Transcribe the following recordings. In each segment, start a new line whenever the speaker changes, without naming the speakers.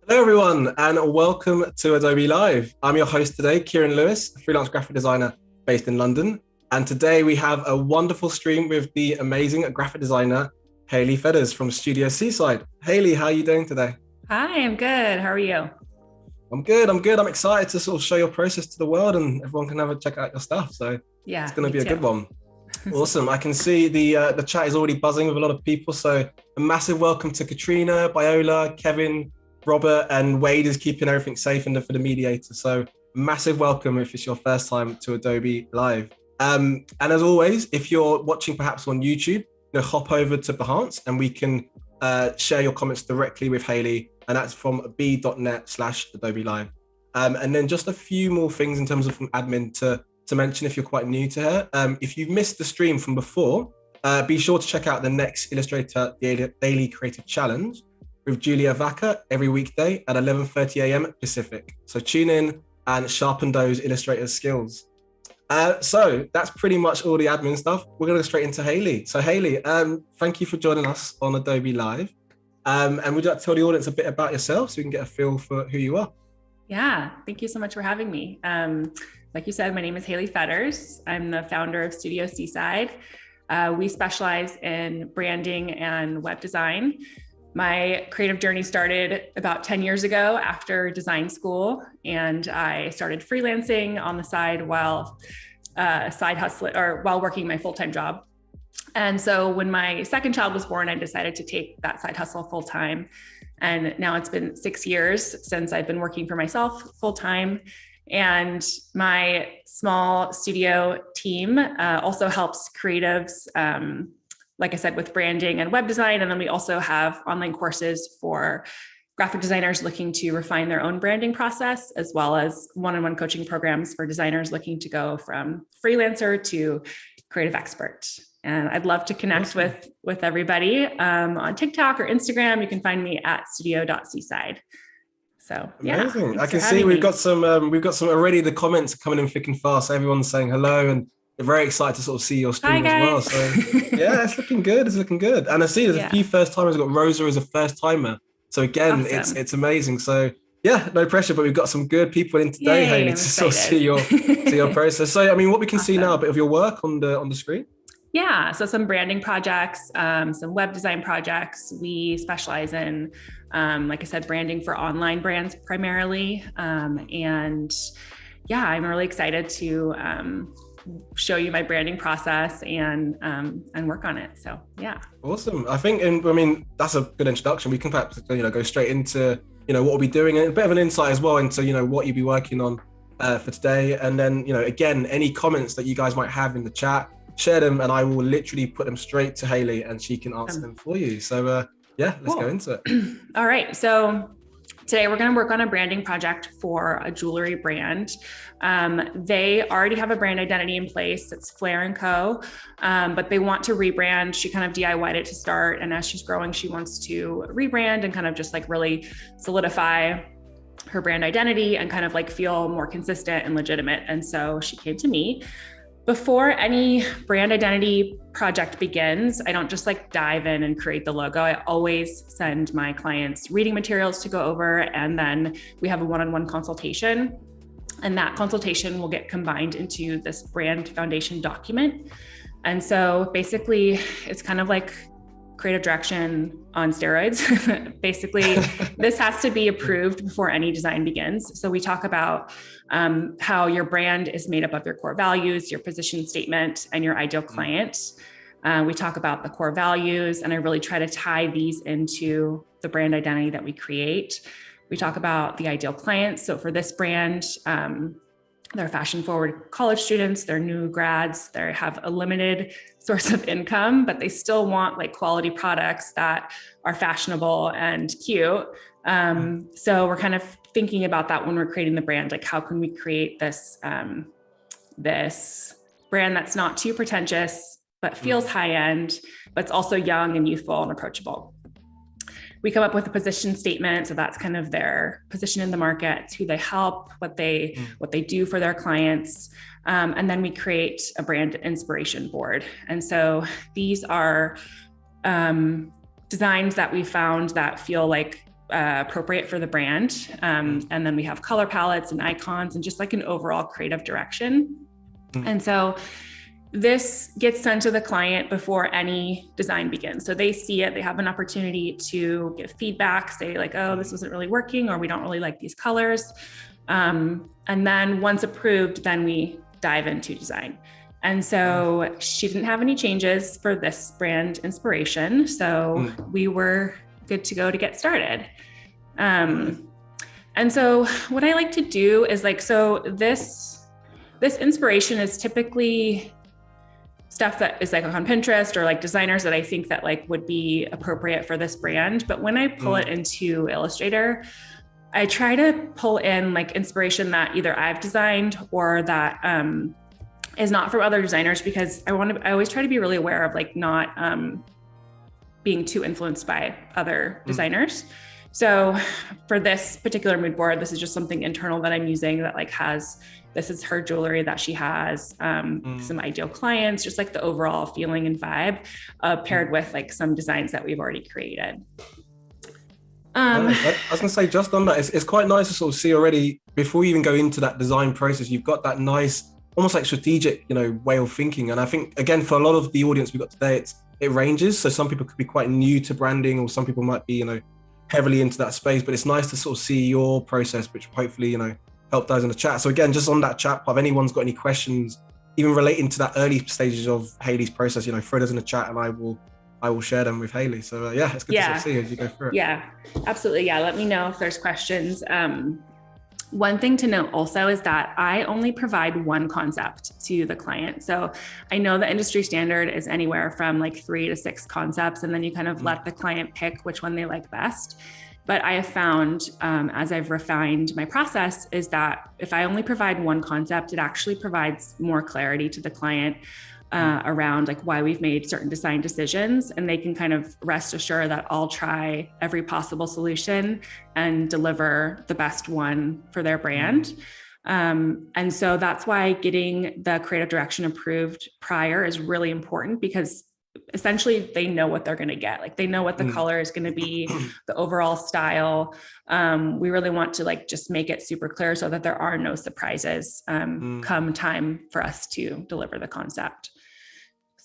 Hello everyone and welcome to Adobe Live. I'm your host today, Kieran Lewis, a freelance graphic designer based in London. And today we have a wonderful stream with the amazing graphic designer, Hayley Feathers from Studio Seaside. Hayley, how are you doing today?
Hi, I'm good. How are you?
I'm good. I'm excited to sort of show your process to the world and everyone can have a check out your stuff. So
yeah,
it's going to be a
too.
good one. Awesome. I can see the chat is already buzzing with a lot of people. So a massive welcome to Katrina, Biola, Kevin, Robert, and Wade is keeping everything safe for the mediator. So massive welcome if it's your first time to Adobe Live. And as always, if you're watching perhaps on YouTube, hop over to Behance and we can share your comments directly with Hayley, and that's from b.net/Adobe Live. And then just a few more things in terms of from admin to mention if you're quite new to her. If you've missed the stream from before, be sure to check out the next Illustrator Daily Creative Challenge with Julia Vaca every weekday at 11:30 a.m. Pacific. So tune in and sharpen those Illustrator skills. So that's pretty much all the admin stuff. We're going to go straight into Hayley. So Hayley, thank you for joining us on Adobe Live. And would you like to tell the audience a bit about yourself so we can get a feel for who you are?
Yeah, thank you so much for having me. Like you said, my name is Hayley Feathers. I'm the founder of Studio Seaside. We specialize in branding and web design. My creative journey started about 10 years ago after design school, and I started freelancing on the side while while working my full-time job. And so when my second child was born, I decided to take that side hustle full-time. And now it's been 6 years since I've been working for myself full-time. And my small studio team also helps creatives, like I said, with branding and web design. And then we also have online courses for graphic designers looking to refine their own branding process, as well as one-on-one coaching programs for designers looking to go from freelancer to creative expert. And I'd love to connect with everybody on TikTok or Instagram. You can find me at studio.seaside. So
amazing. I can see we've got some already. The comments coming in thick and fast. Everyone's saying hello and they're very excited to sort of see your stream as well. So yeah, it's looking good. It's looking good. And I see there's a few first timers. We've got Rosa as a first timer. So again, awesome. It's amazing. So yeah, no pressure, but we've got some good people in today, Hayley, to sort of see your process. So I mean, what we can see now, a bit of your work on the screen.
Yeah, so some branding projects, some web design projects. We specialize in, like I said, branding for online brands primarily. And yeah, I'm really excited to show you my branding process and work on it. So yeah.
Awesome. I think, and I mean, that's a good introduction. We can perhaps, go straight into, what we'll be doing and a bit of an insight as well into, what you'll be working on for today. And then, again, any comments that you guys might have in the chat, share them and I will literally put them straight to Hayley and she can answer them for you. So yeah, let's go into it.
All right. So today we're going to work on a branding project for a jewelry brand. They already have a brand identity in place. It's Flaire & Co. But they want to rebrand. She kind of DIY'd it to start. And as she's growing, she wants to rebrand and kind of just like really solidify her brand identity and kind of like feel more consistent and legitimate. And so she came to me. Before any brand identity project begins, I don't just like dive in and create the logo. I always send my clients reading materials to go over, and then we have a one-on-one consultation. And that consultation will get combined into this brand foundation document. And so basically, it's kind of like creative direction on steroids. Basically, this has to be approved before any design begins. So we talk about how your brand is made up of your core values, your position statement, and your ideal client. We talk about the core values, and I really try to tie these into the brand identity that we create. We talk about the ideal client. So for this brand, they're fashion forward college students, they're new grads, they have a limited source of income, but they still want like quality products that are fashionable and cute. So we're kind of thinking about that when we're creating the brand, like how can we create this, this brand that's not too pretentious, but feels high end, but it's also young and youthful and approachable. We come up with a position statement. So that's kind of their position in the market, who they help, what they do for their clients. And then we create a brand inspiration board. And so these are designs that we found that feel like appropriate for the brand. And then we have color palettes and icons and just like an overall creative direction. And so this gets sent to the client before any design begins. So they see it, they have an opportunity to give feedback, say like, oh, this wasn't really working, or we don't really like these colors. And then once approved, then we dive into design. And so she didn't have any changes for this brand inspiration. So we were good to go to get started. And so what I like to do is like, so this inspiration is typically stuff that is like on Pinterest or like designers that I think that like would be appropriate for this brand. But when I pull it into Illustrator, I try to pull in like inspiration that either I've designed or that is not from other designers, because I always try to be really aware of like not being too influenced by other designers. So for this particular mood board, this is just something internal that I'm using that like this is her jewelry that she has, some ideal clients, just like the overall feeling and vibe, paired with like some designs that we've already created.
I was gonna say, just on that, it's quite nice to sort of see already, before you even go into that design process, you've got that nice, almost like strategic, way of thinking. And I think, again, for a lot of the audience we've got today, it ranges. So some people could be quite new to branding, or some people might be, heavily into that space, but it's nice to sort of see your process, which hopefully, help those in the chat. So again, just on that chat, if anyone's got any questions, even relating to that early stages of Hayley's process, throw those in the chat and I will share them with Hayley. So it's good to sort of see as you go through it.
Yeah, absolutely. Yeah, let me know if there's questions. One thing to note also is that I only provide one concept to the client. So I know the industry standard is anywhere from like 3 to 6 concepts, and then you kind of let the client pick which one they like best. But I have found, as I've refined my process, is that if I only provide one concept, it actually provides more clarity to the client around like why we've made certain design decisions, and they can kind of rest assured that I'll try every possible solution and deliver the best one for their brand. And so that's why getting the creative direction approved prior is really important, because essentially they know what they're going to get. Like they know what the color is going to be, the overall style. We really want to like just make it super clear so that there are no surprises come time for us to deliver the concept.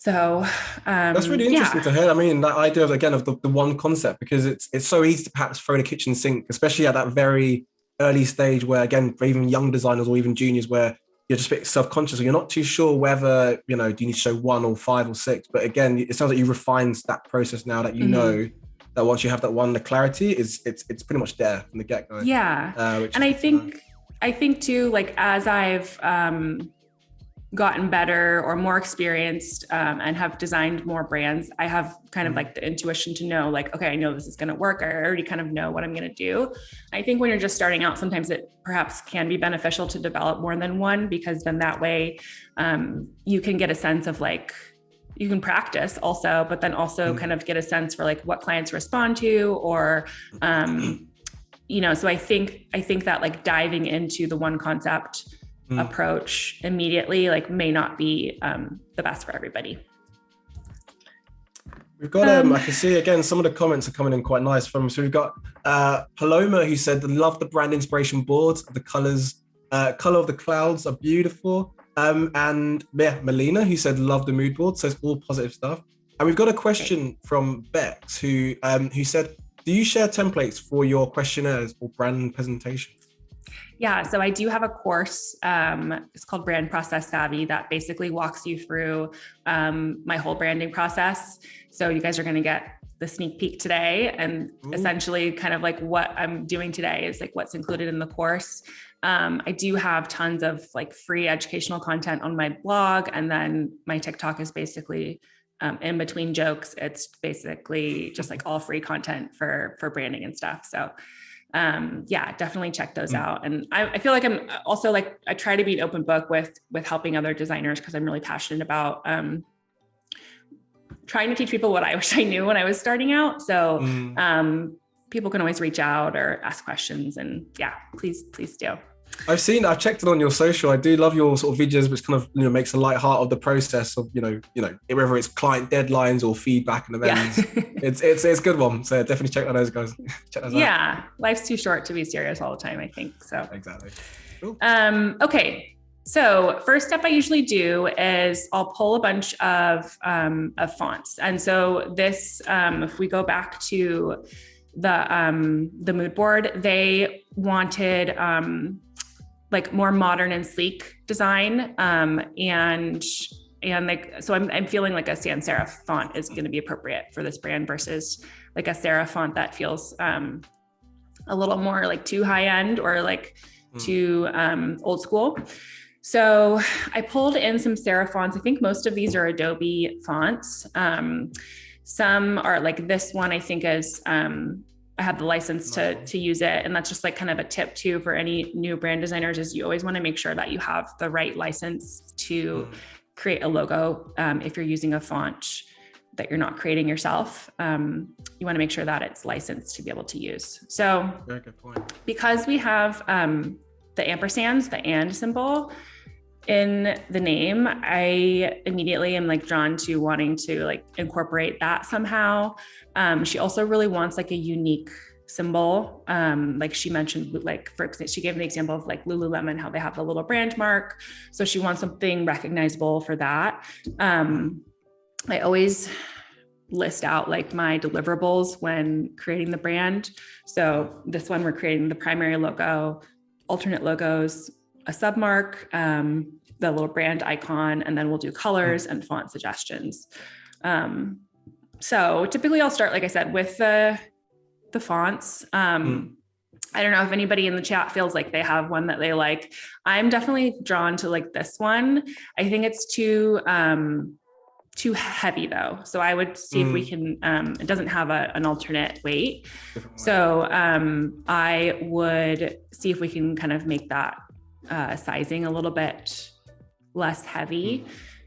So
that's really interesting to hear. I mean, that idea of, again, of the one concept, because it's so easy to perhaps throw in a kitchen sink, especially at that very early stage where, again, for even young designers or even juniors, where you're just a bit self-conscious, or you're not too sure whether, do you need to show 1 or 5 or 6. But again, it sounds like you refined that process now that you know that once you have that one, the clarity it's pretty much there from the get-go.
Yeah. And I think too, like as I've gotten better or more experienced and have designed more brands, I have kind of like the intuition to know like, okay, I know this is going to work. I already kind of know what I'm going to do. I think when you're just starting out, sometimes it perhaps can be beneficial to develop more than one, because then that way you can get a sense of like, you can practice also, but then also kind of get a sense for like what clients respond to, or so I think that like diving into the one concept approach immediately like may not be the best for everybody.
We've got I can see again some of the comments are coming in quite nice from, so we've got Paloma, who said, love the brand inspiration boards, the colors, color of the clouds are beautiful, and Melina, who said love the mood board. So it's all positive stuff. And we've got a question from Bex, who said, do you share templates for your questionnaires or brand presentations?
Yeah, so I do have a course, it's called Brand Process Savvy, that basically walks you through my whole branding process. So you guys are going to get the sneak peek today. And essentially kind of like what I'm doing today is like what's included in the course. I do have tons of like free educational content on my blog. And then my TikTok is basically in between jokes. It's basically just like all free content for branding and stuff. So yeah, definitely check those out. And I feel like I'm also like, I try to be an open book with helping other designers, because I'm really passionate about trying to teach people what I wish I knew when I was starting out. So people can always reach out or ask questions, and yeah, please do.
I've checked it on your social. I do love your sort of videos, which kind of, you know, makes a light heart of the process of, you know, whether it's client deadlines or feedback and events. Yeah. it's a good one. So definitely check out those guys. Check those out.
Life's too short to be serious all the time, I think. So
exactly. Cool.
Okay. So first step I usually do is I'll pull a bunch of fonts. And so this, if we go back to the mood board, they wanted like more modern and sleek design. And like, so I'm feeling like a sans serif font is going to be appropriate for this brand versus like a serif font that feels a little more like too high end or like too old school. So I pulled in some serif fonts. I think most of these are Adobe fonts. Some are like this one, I think is, I have the license to use it. And that's just like kind of a tip too, for any new brand designers, is you always want to make sure that you have the right license to create a logo. If you're using a font that you're not creating yourself, you want to make sure that it's licensed to be able to use. So
very good point.
Because we have the ampersands, the and symbol in the name, I immediately am like drawn to wanting to like incorporate that somehow. She also really wants like a unique symbol. Like she mentioned, like for example, she gave an example of like Lululemon, how they have the little brand mark. So she wants something recognizable for that. I always list out like my deliverables when creating the brand. So this one, we're creating the primary logo, alternate logos, a submark, the little brand icon, and then we'll do colors and font suggestions. So typically I'll start, like I said, with the fonts. I don't know if anybody in the chat feels like they have one that they like. I'm definitely drawn to like this one. I think it's too heavy though. So I would see if we can, it doesn't have an alternate weight. So I would see if we can kind of make that sizing a little bit less heavy.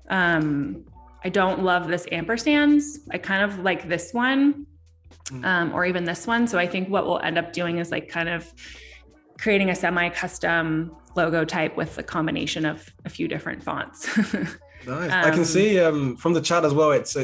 I don't love this ampersands. I kind of like this one, or even this one. So I think what we'll end up doing is like kind of creating a semi-custom logo type with a combination of a few different fonts.
Nice. I can see from the chat as well. It's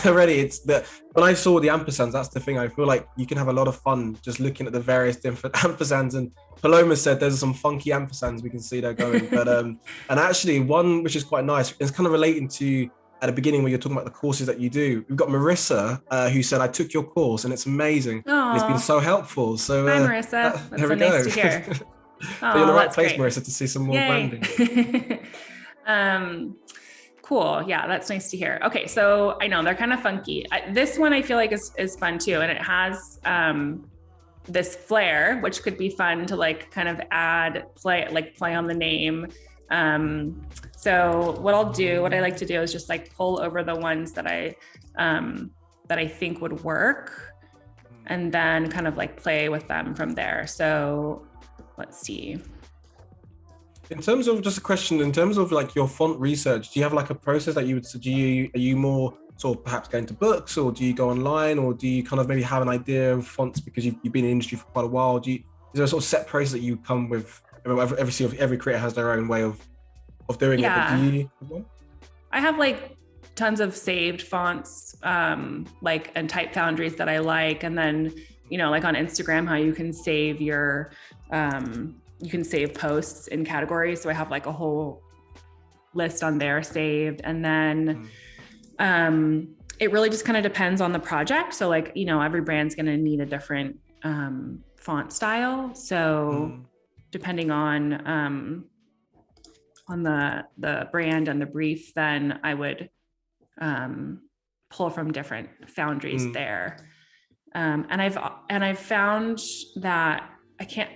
already, it's the, when I saw the ampersands, that's the thing. I feel like you can have a lot of fun just looking at the various different ampersands. And Paloma said there's some funky ampersands we can see there going. But and actually one which is quite nice is kind of relating to at the beginning when you're talking about the courses that you do. We've got Marissa who said, I took your course and it's amazing. And it's been so helpful. So
hi Marissa. That's so nice to hear.
So you're in the right place, great. Marissa, to see some more branding.
Cool. Yeah, that's nice to hear. Okay, so I know they're kind of funky. This one I feel like is fun too, and it has this flair, which could be fun to like kind of play on the name. So what I like to do is just like pull over the ones that I think would work, and then kind of like play with them from there. So let's see.
In terms of just a question, in terms of like your font research, do you have like a process that you would, are you more sort of perhaps going to books, or do you go online, or do you kind of maybe have an idea of fonts because you've been in the industry for quite a while? Is there a sort of set process that you come with? Every creator has their own way of doing it, but do you have one?
I have like tons of saved fonts, like, and type foundries that I like. And then, you know, like on Instagram, how you can save your, you can save posts in categories. So I have like a whole list on there saved. And then it really just kind of depends on the project. So like, you know, every brand's going to need a different font style. So depending on the brand and the brief, then I would pull from different foundries there. And I've found that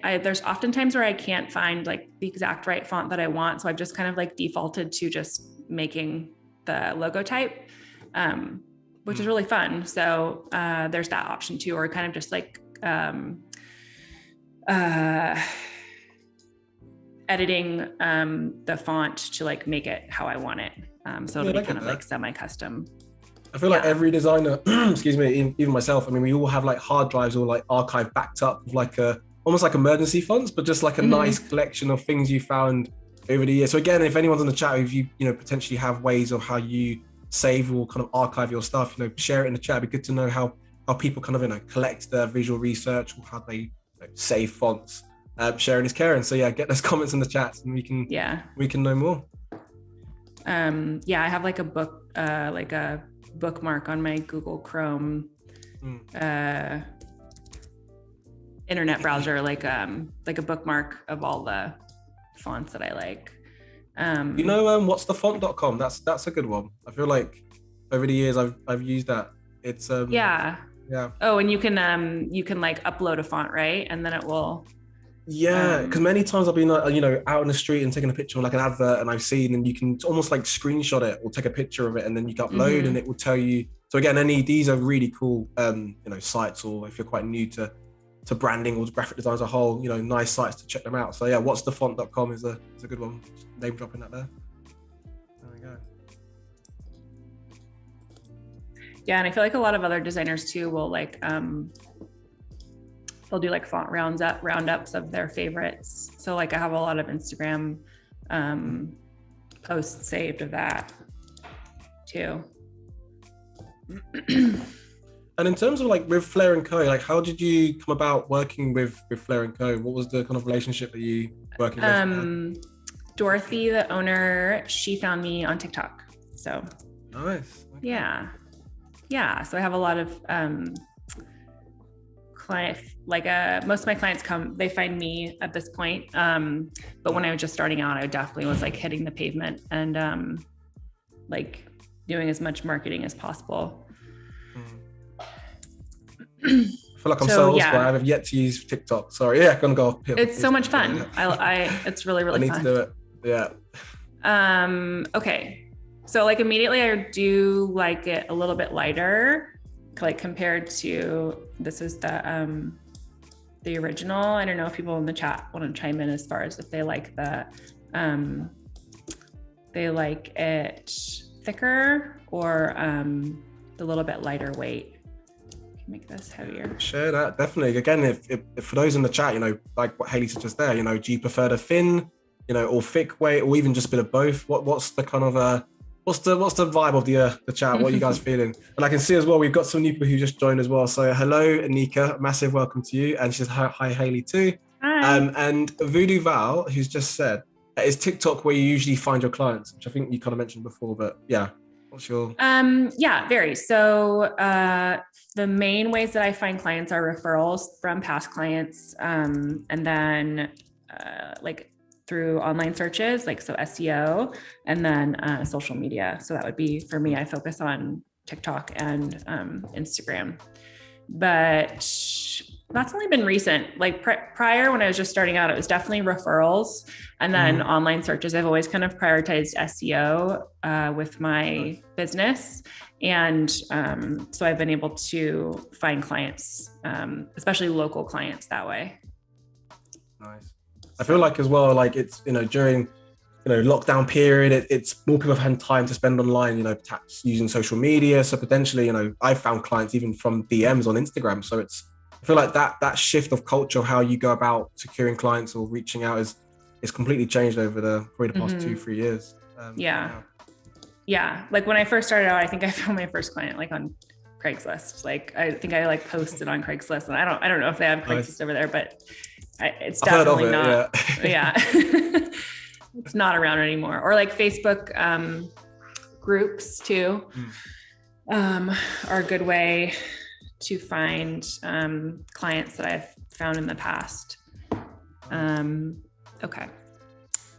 there's often times where I can't find like the exact right font that I want. So I've just kind of like defaulted to just making the logo type, which is really fun. So there's that option too, or kind of just like editing the font to like make it how I want it. So it'll be kind of like semi-custom.
I feel like every designer, excuse me, even myself, I mean, we all have like hard drives or like archive backed up with like almost like emergency fonts, but just like a nice collection of things you found over the years. So again, if anyone's on the chat, if you potentially have ways of how you save or kind of archive your stuff, share it in the chat. It'd be good to know how people kind of collect their visual research or how they save fonts. Sharing is caring. So yeah, get those comments in the chat and we can know more.
I have like a bookmark on my Google Chrome internet browser, like a bookmark of all the fonts that I like.
What's the font.com? That's a good one. I feel like over the years I've used that. It's
yeah. Oh, and you can like upload a font, right? And then it will.
Yeah, because many times I've been out in the street and taking a picture of like an advert, and I've seen, and you can almost like screenshot it or take a picture of it, and then you can upload, and it will tell you. So again, these are really cool, sites, or if you're quite new to branding or graphic design as a whole, nice sites to check them out. So yeah, what's the font.com is a good one. Just name dropping that there. There we go.
Yeah, and I feel like a lot of other designers too will like they'll do like font roundups of their favorites. So like I have a lot of Instagram posts saved of that too.
And in terms of like with Flaire & Co, like how did you come about working with Flaire & Co? What was the kind of relationship that you working with?
Dorothy, the owner, she found me on TikTok. So
nice. Okay.
Yeah. So I have a lot of most of my clients they find me at this point. But when I was just starting out, I definitely was like hitting the pavement and like doing as much marketing as possible.
I feel like I'm so old, but I have yet to use TikTok. Sorry. Yeah, gonna go off.
It's so much fun. It's really, really fun.
I need to do it. Yeah.
Okay. So like immediately I do like it a little bit lighter, like compared to, this is the original. I don't know if people in the chat want to chime in as far as if they like they like it thicker or the little bit lighter weight. Make this heavier.
Share that, definitely. Again, if for those in the chat, like what Hayley said just there, do you prefer the thin, or thick weight, or even just a bit of both? What's the kind of what's the vibe of the chat? What are you guys feeling? And I can see as well, we've got some new people who just joined as well. So hello, Anika, massive welcome to you. And she says hi Hayley too.
Hi.
And Voodoo Val, who's just said, is TikTok where you usually find your clients, which I think you kind of mentioned before, but yeah. What's your...
Yeah, very. So the main ways that I find clients are referrals from past clients, and then like through online searches, like so SEO, and then social media. So that would be, for me, I focus on TikTok and Instagram. But that's only been recent. Like prior, when I was just starting out, it was definitely referrals and then online searches. I've always kind of prioritized SEO with my business. And so I've been able to find clients, especially local clients that way.
Nice. I feel like as well, like it's, during, lockdown period, it's more people have had time to spend online, perhaps using social media. So potentially, I've found clients even from DMs on Instagram. So I feel like that shift of culture, how you go about securing clients or reaching out is completely changed over probably the past 2-3 years.
Yeah. Like when I first started out, I think I found my first client like on Craigslist. Like I think I like posted on Craigslist, and I don't know if they have Craigslist over there, but it's definitely not. Yeah. It's not around anymore. Or like Facebook groups too are a good way to find clients that I've found in the past. Okay.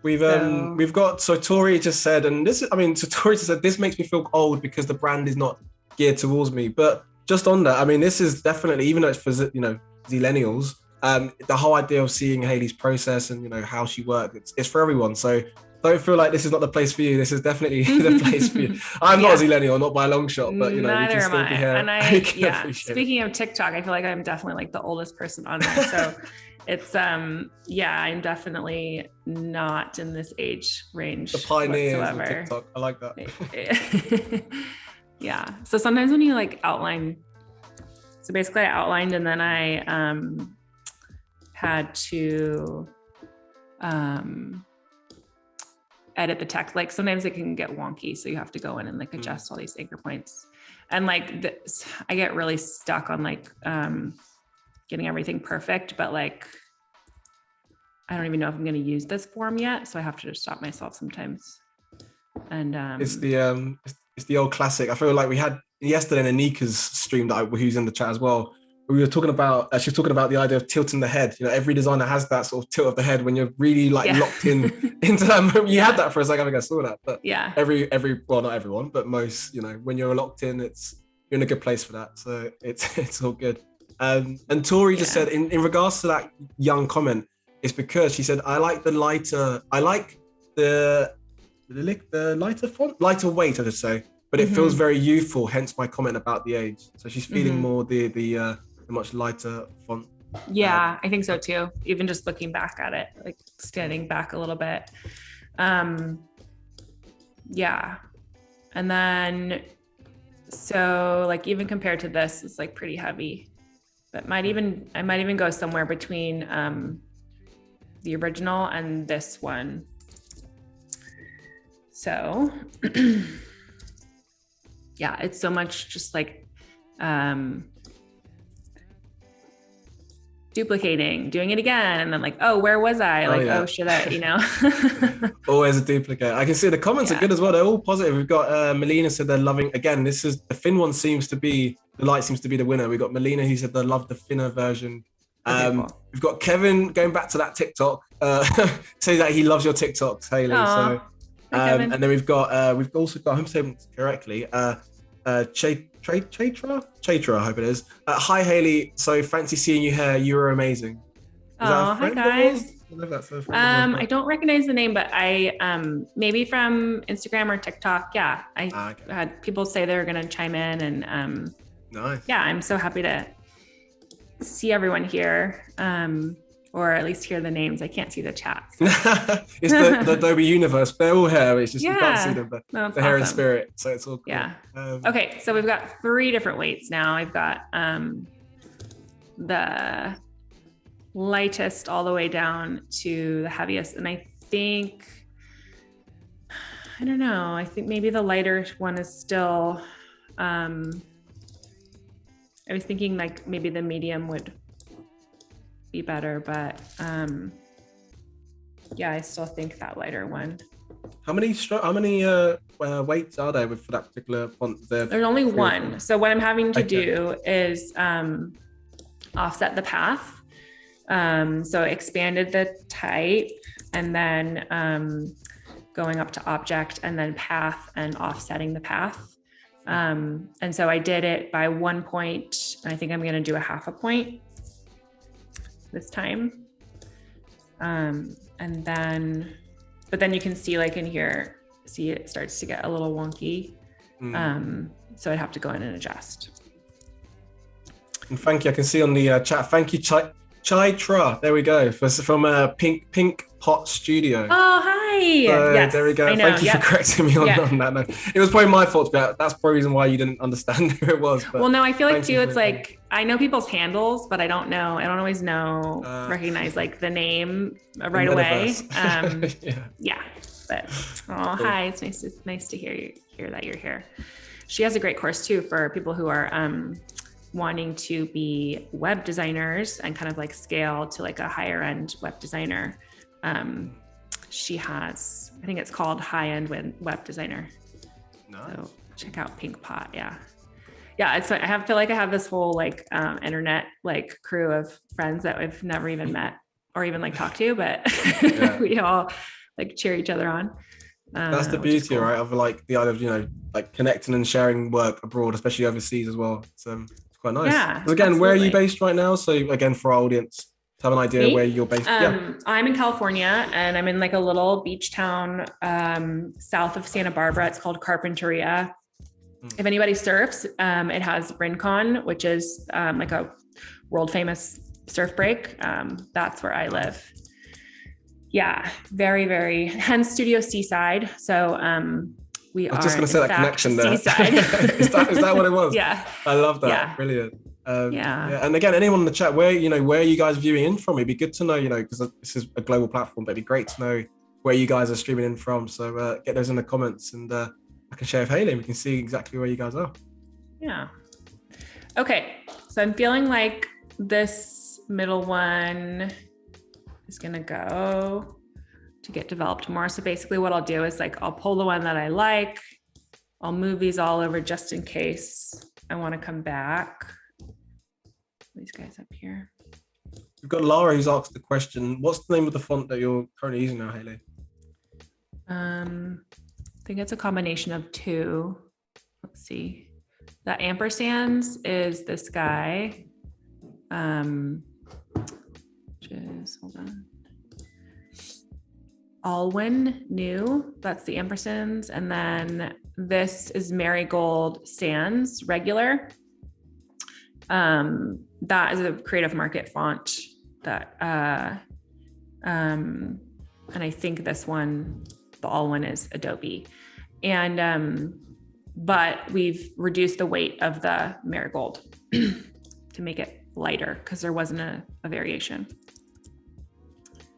We've got, so Tori just said, and Tori just said, this makes me feel old because the brand is not geared towards me. But just on that, I mean, this is definitely, even though it's for, Zillenials, the whole idea of seeing Hayley's process and, how she works, it's for everyone. So don't feel like this is not the place for you. This is definitely the place for you. I'm not a Zillenial, not by a long shot, but,
neither
we can still
am I.
be here.
And speaking of TikTok, I feel like I'm definitely like the oldest person on there. So it's, I'm definitely not in this age range.
The pioneers
whatsoever.
of TikTok. I like that.
Yeah. So sometimes when you like outline, so basically I outlined and then I had to edit the text. Like sometimes it can get wonky. So you have to go in and like adjust all these anchor points. And like this, I get really stuck on like getting everything perfect, but like, I don't even know if I'm going to use this form yet. So I have to just stop myself sometimes. And
it's the old classic. I feel like we had yesterday in Anika's stream who's in the chat as well. We were talking about, she was talking about the idea of tilting the head. Every designer has that sort of tilt of the head when you're really like locked into that moment. You had that for a second. I think I saw that, but well, not everyone, but most, when you're locked in, you're in a good place for that. So it's all good. And Tori just said in regards to that young comment, it's because she said, I like the lighter font, lighter weight, I should say, but it feels very youthful, hence my comment about the age. So she's feeling more the much lighter font.
Yeah, I think so too. Even just looking back at it, like standing back a little bit. Yeah. And then, so like even compared to this, it's like pretty heavy, but I might even go somewhere between the original and this one. So yeah, it's so much just like duplicating, doing it again, and then like, oh, where was I? Like, oh, should I,
Always a duplicate. I can see the comments are good as well. They're all positive. We've got Melina said they're loving, again, this is the thin one, the light seems to be the winner. We've got Melina who said they love the thinner version. Cool. We've got Kevin going back to that TikTok, say that he loves your TikToks, Hayley.
Aww.
So and then we've also got, I hope I'm saying it correctly, Chaitra, I hope it is. Hi Hayley, so fancy seeing you here. You were amazing.
Oh, hi guys. I don't recognize the name, but I maybe from Instagram or TikTok. Yeah, I had people say they were going to chime in, and
nice.
Yeah, I'm so happy to see everyone here, or at least hear the names. I can't see the chat. So.
It's the Adobe universe. They're all here. It's just you can't see them, but they're here in spirit. So it's all cool.
Yeah. Okay, so we've got 3 different weights now. I've got the lightest all the way down to the heaviest, and I think maybe the lighter one is still. I was thinking like maybe the medium would be better, but I still think that lighter one.
How many weights are there for that particular font?
There's only one. So what I'm having to do is offset the path. So expanded the type, and then going up to object, and then path, and offsetting the path. And so I did it by 1 point, and I think I'm going to do a 0.5 point this time. And then, but then you can see like in here, it starts to get a little wonky. So I'd have to go in and adjust.
And thank you. I can see on the chat. Thank you, Chaitra. There we go. From Pink Pot Studio.
Oh, hi. Yes,
there we go. Thank you for correcting me on that. No, it was probably my fault, but that's probably the reason why you didn't understand who it was. But
well, no, I feel like too, it's like, I know people's handles, but I don't always recognize like the name right away. But cool. Hi, it's nice to hear that you're here. She has a great course too for people who are wanting to be web designers and kind of like scale to like a higher end web designer. She has, I think it's called high-end web designer. Nice. So check out Pink Pot. Yeah. It's I feel like I have this whole like internet like crew of friends that I've never even met or even like talked to, but we all like cheer each other on.
That's the
which is
beauty,
cool.
right? Of like the idea of, like connecting and sharing work abroad, especially overseas as well. It's quite nice.
Yeah,
Because again, where are you
absolutely.
based right now? So again, for our audience to have an idea where
Me?
you're based. Yeah.
I'm in California, and I'm in like a little beach town south of Santa Barbara. It's called Carpinteria. If anybody surfs, it has Rincon, which is like a world famous surf break. That's where I live. Yeah, very, very, hence Studio Seaside. So we
I was
are
just going to say
in
that
fact
connection there.
Seaside.
Is that what it was?
Yeah.
I love that.
Yeah.
Brilliant.
Yeah.
And again, anyone in the chat, where are you guys viewing in from? It'd be good to know, because this is a global platform, but it'd be great to know where you guys are streaming in from. So get those in the comments, and I can share with Hayley, and we can see exactly where you guys are.
Yeah. Okay. So I'm feeling like this middle one is going to go to get developed more. So basically what I'll do is like, I'll pull the one that I like. I'll move these all over just in case I want to come back. These guys up here.
We've got Lara who's asked the question, what's the name of the font that you're currently using now, Hayley?
I think it's a combination of two. Let's see. The ampersands is this guy. Which is, hold on. Alwyn New, that's the ampersands. And then this is Marigold Sans regular. That is a Creative Market font that, and I think this one, the Alwyn is Adobe. And, but we've reduced the weight of the Marigold to make it lighter because there wasn't a variation.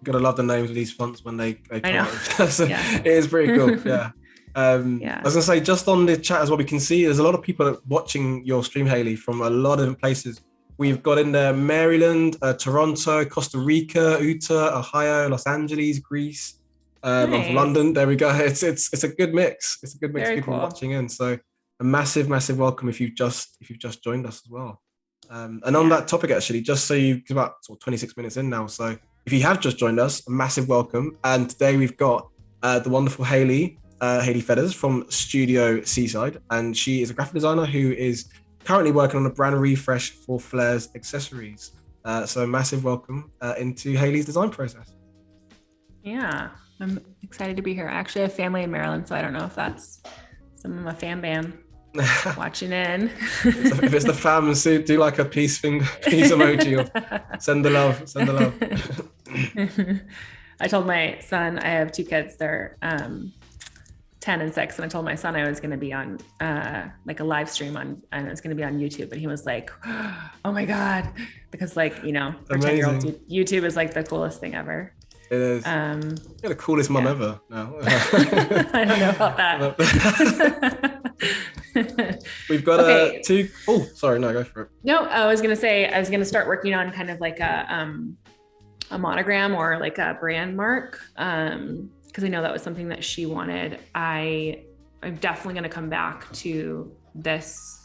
Gotta love the names of these fonts when they come out. So
Yeah.
it is pretty cool. Yeah.
Yeah.
I was gonna say, just on the chat as well, we can see there's a lot of people watching your stream, Hayley, from a lot of different places. We've got in there Maryland, Toronto, Costa Rica, Utah, Ohio, Los Angeles, Greece. I'm from London. There we go. It's a good mix. It's a good mix of people watching in. So a massive welcome if you've just joined us as well. And on that topic, actually, just so you've about 26 minutes in now. So if you have just joined us, a massive welcome. And today we've got the wonderful Hayley Feathers from Studio Seaside, and she is a graphic designer who is currently working on a brand refresh for Flaire Accessories. So a massive welcome into Hayley's design process.
Yeah, I'm excited to be here. I actually have family in Maryland, so I don't know if that's some of my fan band watching in.
If it's the fam, do like a peace emoji or send the love.
I told my son, I have two kids, they're 10 and 6, and I told my son I was going to be on like a live stream and it's going to be on YouTube, and he was like, oh my god, because like, for 10-year-olds, YouTube is like the coolest thing ever.
It is. You're the coolest mum ever now.
I don't know about that.
We've got two. Oh, sorry, no, go for it.
No, I was gonna say I was gonna start working on kind of like a monogram or like a brand mark, because I know that was something that she wanted. I'm definitely gonna come back to this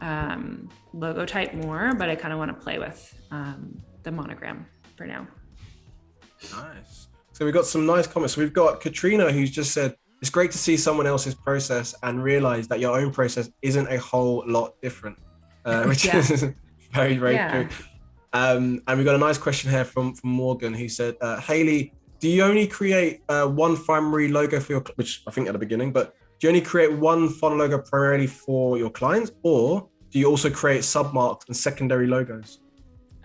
logo type more, but I kind of want to play with the monogram for now.
Nice. So we've got some nice comments. So we've got Katrina, who's just said, it's great to see someone else's process and realize that your own process isn't a whole lot different, which is very, very true. And we've got a nice question here from Morgan, who said, Hayley, do you only create one primary logo for your, which I think at the beginning, but do you only create one font logo primarily for your clients, or do you also create submarks and secondary logos?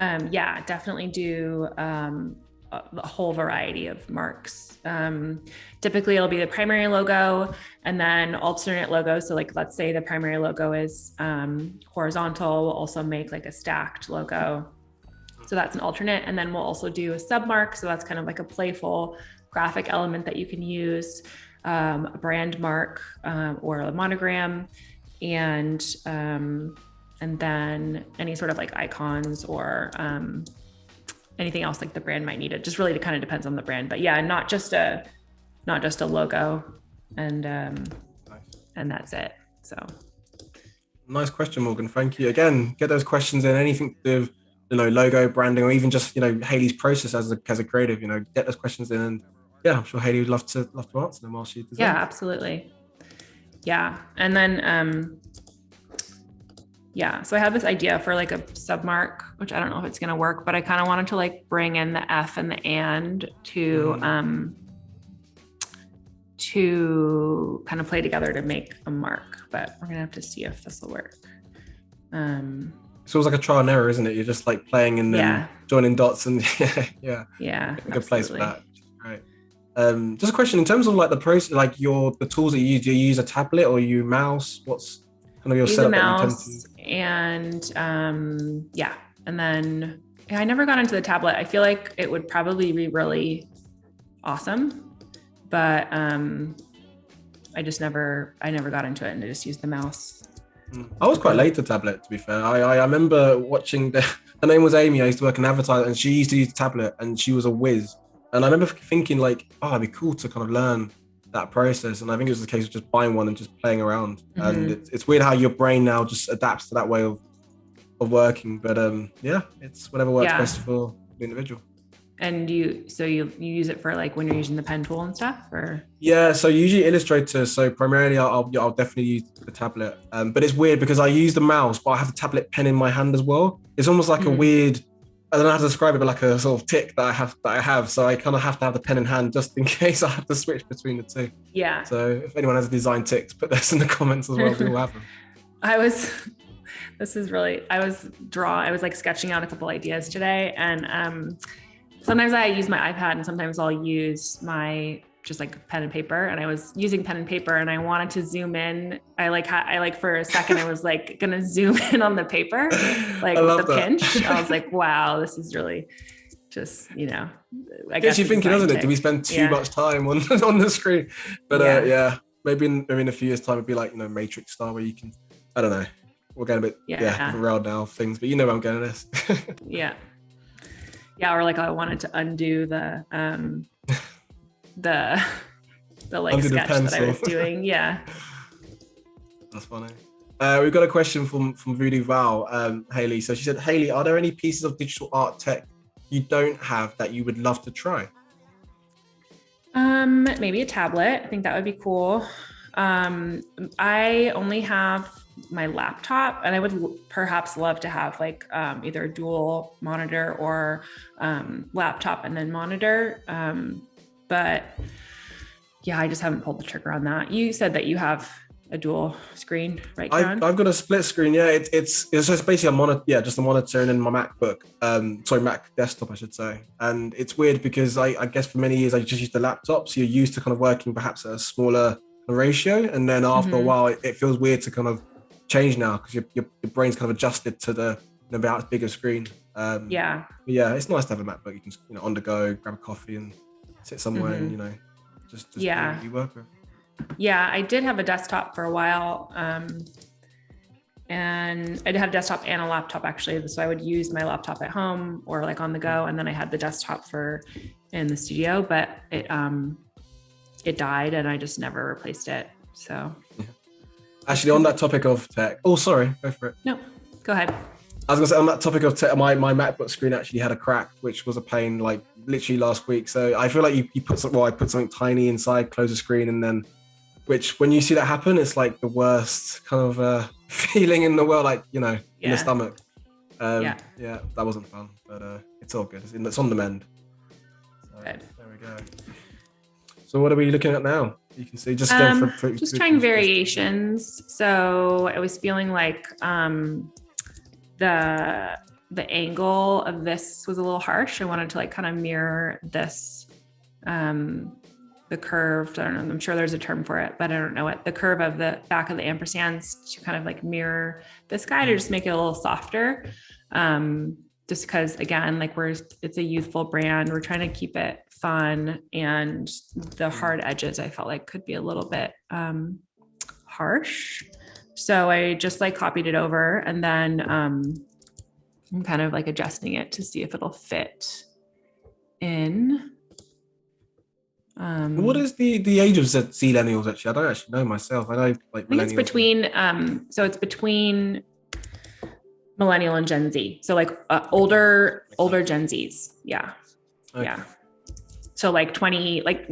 Yeah, definitely do a whole variety of marks. Typically it'll be the primary logo and then alternate logos. So like, let's say the primary logo is horizontal, we'll also make like a stacked logo. So that's an alternate. And then we'll also do a submark. So that's kind of like a playful graphic element that you can use, a brand mark or a monogram, and then any sort of like icons or anything else like the brand might need. It just really kind of depends on the brand, but yeah, not just a logo, and that's it. So
nice question, Morgan. Thank you again. Get those questions in. Anything to do with, logo, branding, or even just Hayley's process as a creative. Get those questions in, and yeah, I'm sure Hayley would love to answer them while she designs.
Yeah, absolutely. Yeah. And then, yeah, so I have this idea for like a submark, which I don't know if it's going to work, but I kind of wanted to like bring in the F and the and to kind of play together to make a mark, but we're gonna have to see if this will work.
So it was like a trial and error, isn't it? You're just like playing and then joining dots and
yeah,
a good place for that. Right. Just a question in terms of like the process, like the tools that you use. Do you use a tablet or you mouse? What's kind of your setup?
Use a mouse and and then I never got into the tablet. I feel like it would probably be really awesome. But I never got into it, and I just used the mouse.
I was quite late to tablet, to be fair. I remember watching her name was Amy. I used to work in advertising, and she used to use tablet, and she was a whiz. And I remember thinking like, oh, it'd be cool to kind of learn that process. And I think it was the case of just buying one and just playing around. Mm-hmm. And it's weird how your brain now just adapts to that way of working. But it's whatever works best for the individual.
And you use it for like when you're using the pen tool and stuff, or?
Yeah, so usually Illustrator. So primarily I'll definitely use the tablet. But it's weird because I use the mouse, but I have the tablet pen in my hand as well. It's almost like a weird, I don't know how to describe it, but like a sort of tick that I have. So I kind of have to have the pen in hand just in case I have to switch between the two.
Yeah.
So if anyone has design ticks, put this in the comments as well. We all have them.
I was like sketching out a couple ideas today, and sometimes I use my iPad and sometimes I'll use my just like pen and paper, and I was using pen and paper and I wanted to zoom in. I for a second, I was like going to zoom in on the paper, like with the pinch. I was like, wow, this is really just, I guess
you're thinking, doesn't it? Do we spend too much time on the screen? But maybe in a few years time, it'd be like, Matrix style where you can, I don't know. We're getting a bit different round now of things, but where I'm going with this.
Yeah, or like I wanted to undo the like undo sketch that I was doing. Yeah.
That's funny. We've got a question from Voodoo Val, Hayley. So she said, Hayley, are there any pieces of digital art tech you don't have that you would love to try?
Maybe a tablet. I think that would be cool. I only have my laptop, and I would perhaps love to have like either a dual monitor or laptop and then monitor. But yeah, I just haven't pulled the trigger on that. You said that you have a dual screen, right, Karen?
I've got a split screen. Yeah, it's basically a monitor. Yeah, just a monitor and then my MacBook. Mac desktop, I should say. And it's weird because I guess for many years I just used the laptop, so you're used to kind of working perhaps at a smaller ratio, and then after a while it feels weird to kind of change now because your brain's kind of adjusted to the about bigger screen. It's nice to have a MacBook. You can on the go, grab a coffee and sit somewhere and just do what you work with.
Yeah, I did have a desktop for a while, and I did have a desktop and a laptop actually. So I would use my laptop at home or like on the go, and then I had the desktop in the studio, but it died and I just never replaced it. So
actually, on that topic of tech, go for it.
No, go ahead.
I was gonna say on that topic of tech, my MacBook screen actually had a crack, which was a pain like literally last week. So I feel like I put something tiny inside, close the screen, and then which when you see that happen, it's like the worst kind of feeling in the world, like in the stomach. That wasn't fun, but it's all good. It's on the mend. So, there we go. So what are we looking at now? You can see just
trying variations. So I was feeling like the angle of this was a little harsh. I wanted to like kind of mirror this, the curved, I don't know, I'm sure there's a term for it, but I don't know it. The curve of the back of the ampersands to kind of like mirror this guy to just make it a little softer. Just because again, like it's a youthful brand. We're trying to keep it fun, and the hard edges I felt like could be a little bit harsh. So I just like copied it over, and then I'm kind of like adjusting it to see if it'll fit in.
What is the age of Zillenials actually? I don't actually know myself. I know like
I think it's between it's between millennial and Gen Z. So like older Gen Zs. Yeah.
Okay.
Yeah. So like 20, like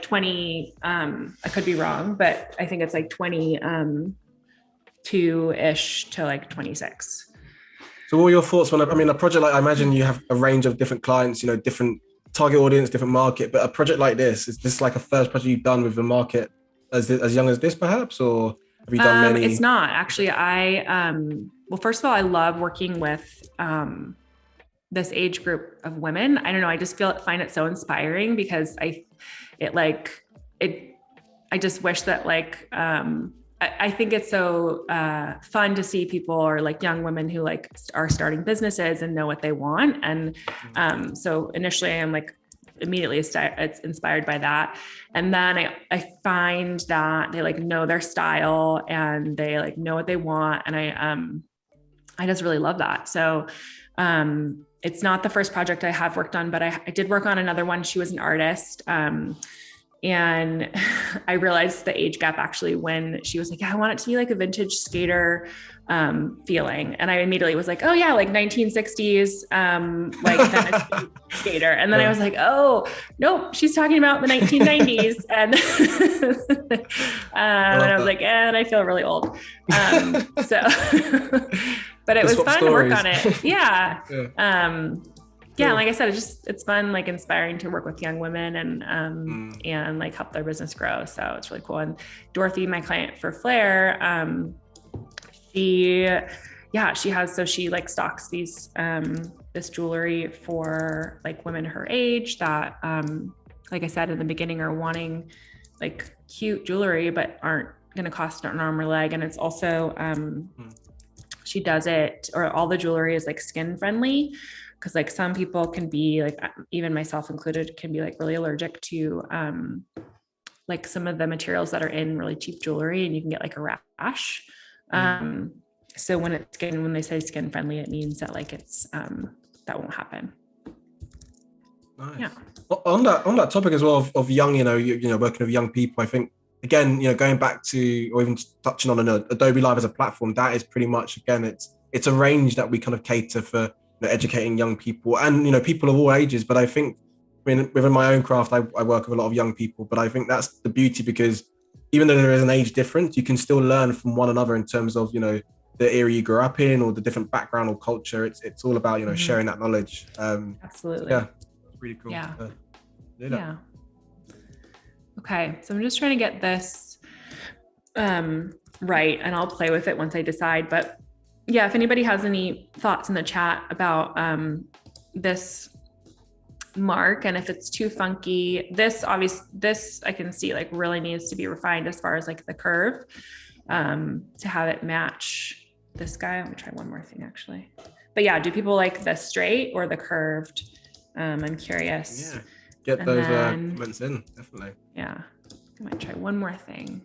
20, I could be wrong, but I think it's like 22-ish to like 26.
So what are your thoughts when, a project like, I imagine you have a range of different clients, different target audience, different market, but a project like this, is this like a first project you've done with a market as young as this perhaps, or have you done many?
It's not actually. Well, first of all, I love working with, this age group of women. I don't know. I just find it so inspiring because I just wish that like, I think it's so fun to see people or like young women who like are starting businesses and know what they want. And so initially I'm like immediately it's inspired by that. And then I find that they like know their style and they like know what they want. And I just really love that. So it's not the first project I have worked on, but I did work on another one. She was an artist. And I realized the age gap actually when she was like, yeah, I want it to be like a vintage skater feeling. And I immediately was like, oh yeah, like 1960s, like tennis skater. And then I was like, oh, nope, she's talking about the 1990s. And, and I was like, and I feel really old. So, but it was fun to work on it. Yeah. Yeah. Like I said, it's fun, like inspiring to work with young women and like help their business grow. So it's really cool. And Dorothy, my client for Flaire, she like stocks these, this jewelry for like women her age that, like I said, in the beginning are wanting like cute jewelry, but aren't going to cost an arm or leg. And it's also, she does it, or all the jewelry is like skin friendly. Cause like some people can be like, even myself included, can be like really allergic to, like some of the materials that are in really cheap jewelry, and you can get like a rash. So when they say skin friendly, it means that like it's, that won't happen.
Nice.
Yeah.
Well, on that topic as well of young, working with young people, I think again, going back to, or even touching on Adobe Live as a platform, that is pretty much, again, it's a range that we kind of cater for, educating young people and, people of all ages. But I think, within my own craft, I work with a lot of young people, but I think that's the beauty, because even though there is an age difference, you can still learn from one another in terms of, the area you grew up in or the different background or culture. It's all about, sharing that knowledge.
Absolutely.
Yeah. It's really cool.
Yeah. Okay. So I'm just trying to get this right, and I'll play with it once I decide. But yeah, if anybody has any thoughts in the chat about this mark, and if it's too funky, this I can see like really needs to be refined as far as like the curve to have it match this guy. Let me try one more thing actually. But yeah, do people like the straight or the curved? I'm curious.
Yeah, get those comments in, definitely.
Yeah, I might try one more thing.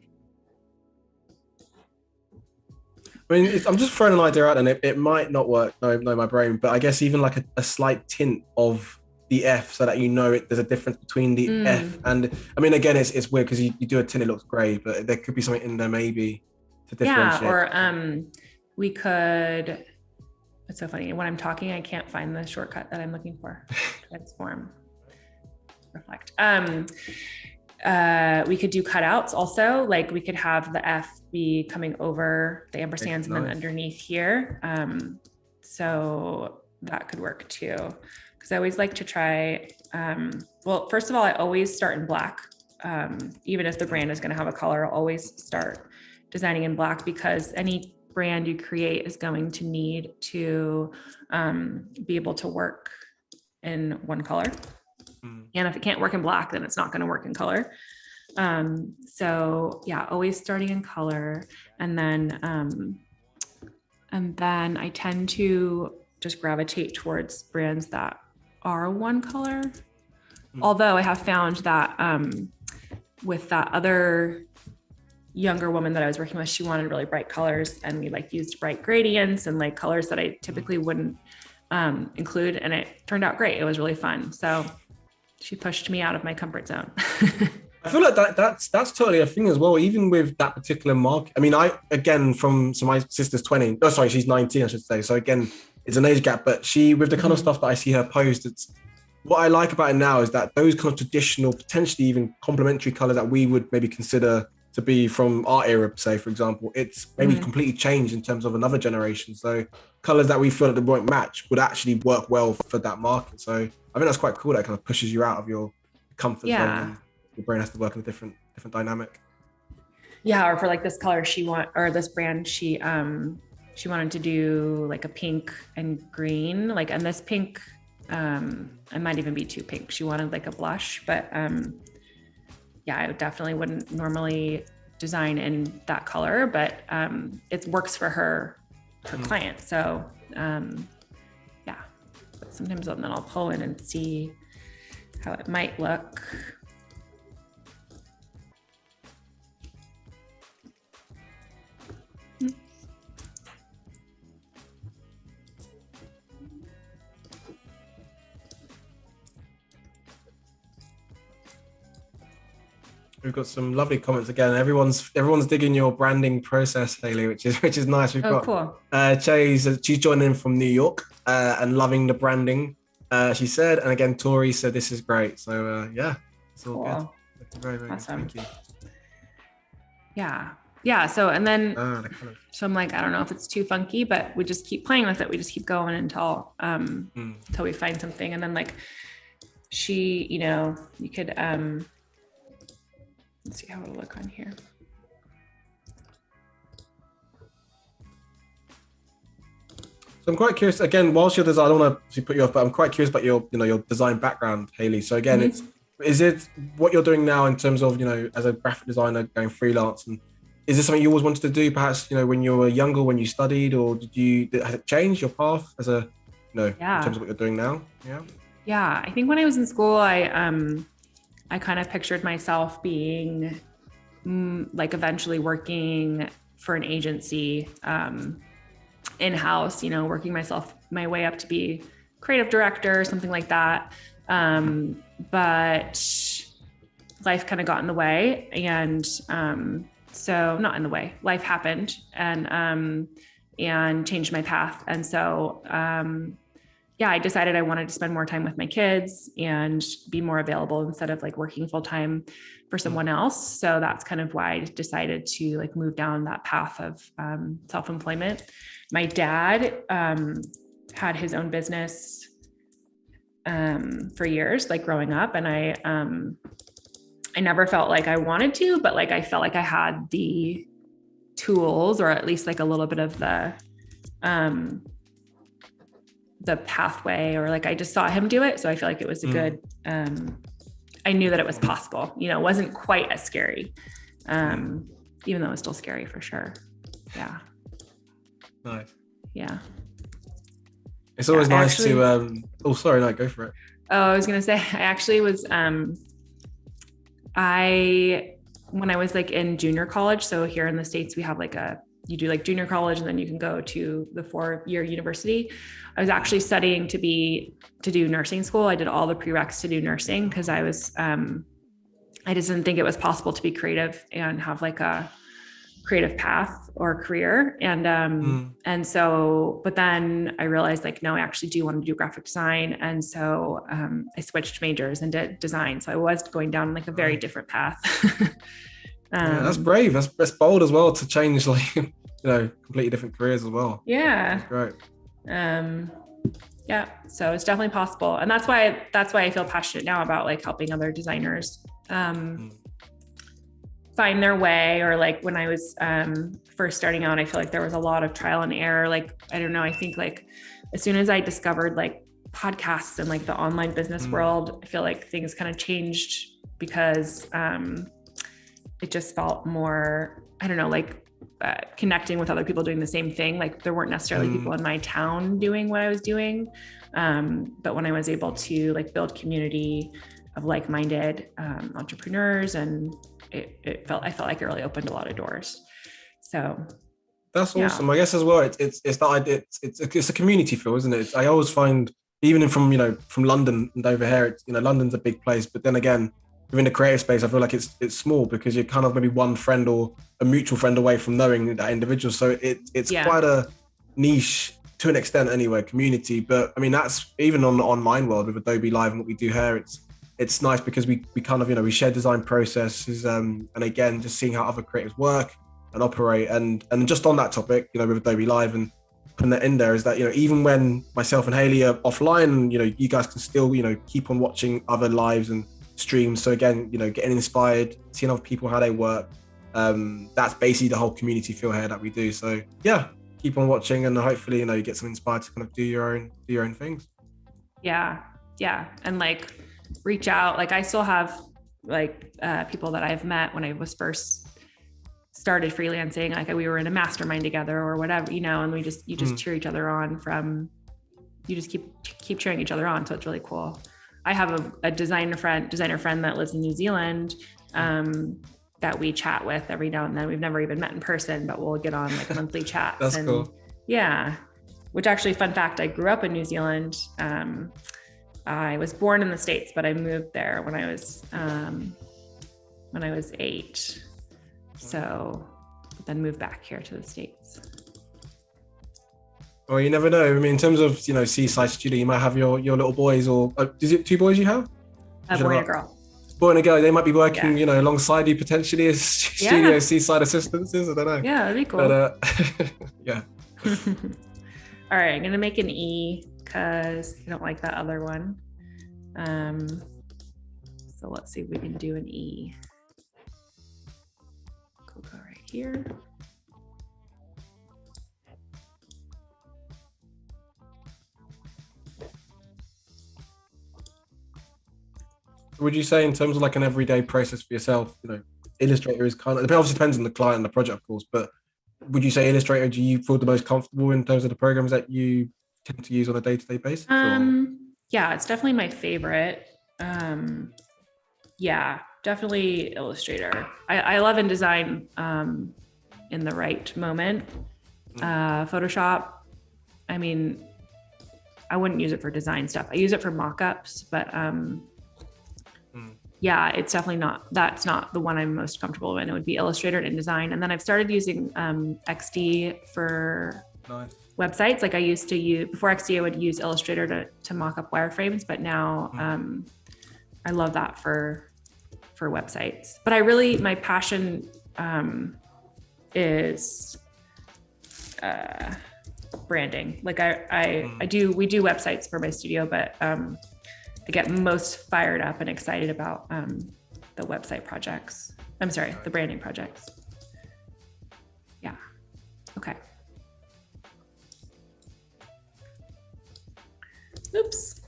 I'm just throwing an idea out, and it might not work. No, my brain. But I guess even like a slight tint of the F, so that there's a difference between the F and. Again, it's weird because you do a tint, it looks grey, but there could be something in there maybe to differentiate.
Yeah, or we could. It's so funny when I'm talking, I can't find the shortcut that I'm looking for. Transform, reflect. We could do cutouts also. Like we could have the F be coming over the ampersands and then underneath here. So that could work too. Cause I always like to try, well, first of all, I always start in black. Even if the brand is going to have a color, I'll always start designing in black, because any brand you create is going to need to be able to work in one color. And if it can't work in black, then it's not going to work in color. So yeah, always starting in color. And then I tend to just gravitate towards brands that are one color. Although I have found that with that other younger woman that I was working with, she wanted really bright colors, and we like used bright gradients and like colors that I typically wouldn't include. And it turned out great. It was really fun. So she pushed me out of my comfort zone.
I feel like that's totally a thing as well, even with that particular market. My sister's 20. Oh, sorry, she's 19, I should say. So again, it's an age gap, but she, with the kind of stuff that I see her post, what I like about it now is that those kind of traditional, potentially even complementary colors that we would maybe consider to be from our era, say, for example, it's maybe completely changed in terms of another generation. So colors that we feel that they won't match would actually work well for that market. So I think that's quite cool. That kind of pushes you out of your comfort zone, and your brain has to work in a different dynamic.
Yeah, or for like this color this brand, she wanted to do like a pink and green, like, and this pink, it might even be too pink. She wanted like a blush, but yeah, I definitely wouldn't normally design in that color, but it works for her client. So yeah, but sometimes then I'll pull in and see how it might look.
We've got some lovely comments again. Everyone's digging your branding process, Hayley, which is nice. We've got
cool.
She's joining in from New York and loving the branding. She said, and again, Tori said this is great. So yeah, it's all good. Very, very
awesome.
Good. Thank
you. Yeah. So and then so I'm like, I don't know if it's too funky, but we just keep playing with it. We just keep going until we find something. And then like she, you could let's see how it'll look on here.
So I'm quite curious, again, whilst you're design, I don't want to put you off, but I'm quite curious about your design background, Hayley. So again, is it what you're doing now in terms of, as a graphic designer going freelance, and is this something you always wanted to do, perhaps, when you were younger, when you studied, or has it changed your path as a, in terms of what you're doing now?
Yeah. I think when I was in school, I kind of pictured myself being like eventually working for an agency in-house, working my way up to be creative director or something like that. But life kind of got in the way. And so not in the way, life happened and changed my path. And so I decided I wanted to spend more time with my kids and be more available instead of like working full time for someone else. So that's kind of why I decided to like move down that path of self-employment. My dad had his own business for years, like growing up, and I never felt like I wanted to, but like I felt like I had the tools, or at least like a little bit of the pathway, or like I just saw him do it. So I feel like it was a good, I knew that it was possible, it wasn't quite as scary. Even though it was still scary for sure. Yeah.
Nice.
Yeah.
It's always nice to, sorry, no, go for it.
Oh, I was going to say, I actually was, when I was like in junior college, so here in the States, we have like you do like junior college and then you can go to the 4-year university. I was actually studying to do nursing school. I did all the prereqs to do nursing because I was, I just didn't think it was possible to be creative and have like a creative path or career. And so, but then I realized like, no, I actually do want to do graphic design. And so I switched majors and did design. So I was going down like a very different path.
That's brave. That's bold as well to change like, completely different careers as well.
Yeah.
That's great.
Yeah. So it's definitely possible. And that's why I feel passionate now about like helping other designers, find their way. Or like when I was, first starting out, I feel like there was a lot of trial and error. Like, I don't know. I think like as soon as I discovered like podcasts and like the online business world, I feel like things kind of changed because, it just felt more, I don't know, like connecting with other people doing the same thing. Like there weren't necessarily people in my town doing what I was doing. But when I was able to like build community of like-minded entrepreneurs, and I felt like it really opened a lot of doors. So
that's awesome. Yeah. I guess as well, it's a community feel, isn't it? I always find, even from London and over here, London's a big place, but then again, within the creative space, I feel like it's small because you're kind of maybe one friend or a mutual friend away from knowing that individual. So it's quite a niche to an extent anyway, community. But I mean, that's even on the online world with Adobe Live and what we do here. It's nice because we kind of, we share design processes, and again, just seeing how other creators work and operate. And just on that topic, with Adobe Live and putting that in there, is that, even when myself and Hayley are offline, you guys can still, keep on watching other lives and streams. So again, getting inspired, seeing other people, how they work. That's basically the whole community feel here that we do. So yeah, keep on watching, and hopefully, you get some inspired to kind of do your own things.
Yeah. And like reach out. Like I still have people that I've met when I was first started freelancing, like we were in a mastermind together or whatever, and you just cheer each other on you just keep cheering each other on. So it's really cool. I have a designer friend that lives in New Zealand, that we chat with every now and then. We've never even met in person, but we'll get on like monthly chats.
That's cool.
Yeah. Which actually, fun fact, I grew up in New Zealand. I was born in the States, but I moved there when I was 8. So then moved back here to the States.
Well, you never know. I mean, in terms of, Seaside Studio, you might have your little boys, or is it 2 boys you have?
A boy and a girl.
Boy and a girl, they might be working, alongside you potentially as studio Seaside assistants. I don't know.
Yeah, that'd be cool.
But, yeah.
All right, I'm gonna make an E because I don't like that other one. So let's see if we can do an E. Go right here.
Would you say, in terms of like an everyday process for yourself, Illustrator is kind of, it obviously depends on the client and the project, of course, but would you say Illustrator, do you feel the most comfortable in terms of the programs that you tend to use on a day-to-day basis?
Yeah, it's definitely my favorite. Yeah, definitely Illustrator. I love InDesign in the right moment. Photoshop, I mean, I wouldn't use it for design stuff. I use it for mockups, but yeah, it's definitely that's not the one I'm most comfortable in. It would be Illustrator and InDesign. And then I've started using XD for websites. Like I used to use, before XD, I would use Illustrator to mock up wireframes, but now I love that for websites. But my passion is branding. Like we do websites for my studio, but I get most fired up and excited about the website projects. I'm sorry, the branding projects. Yeah. Okay. Oops.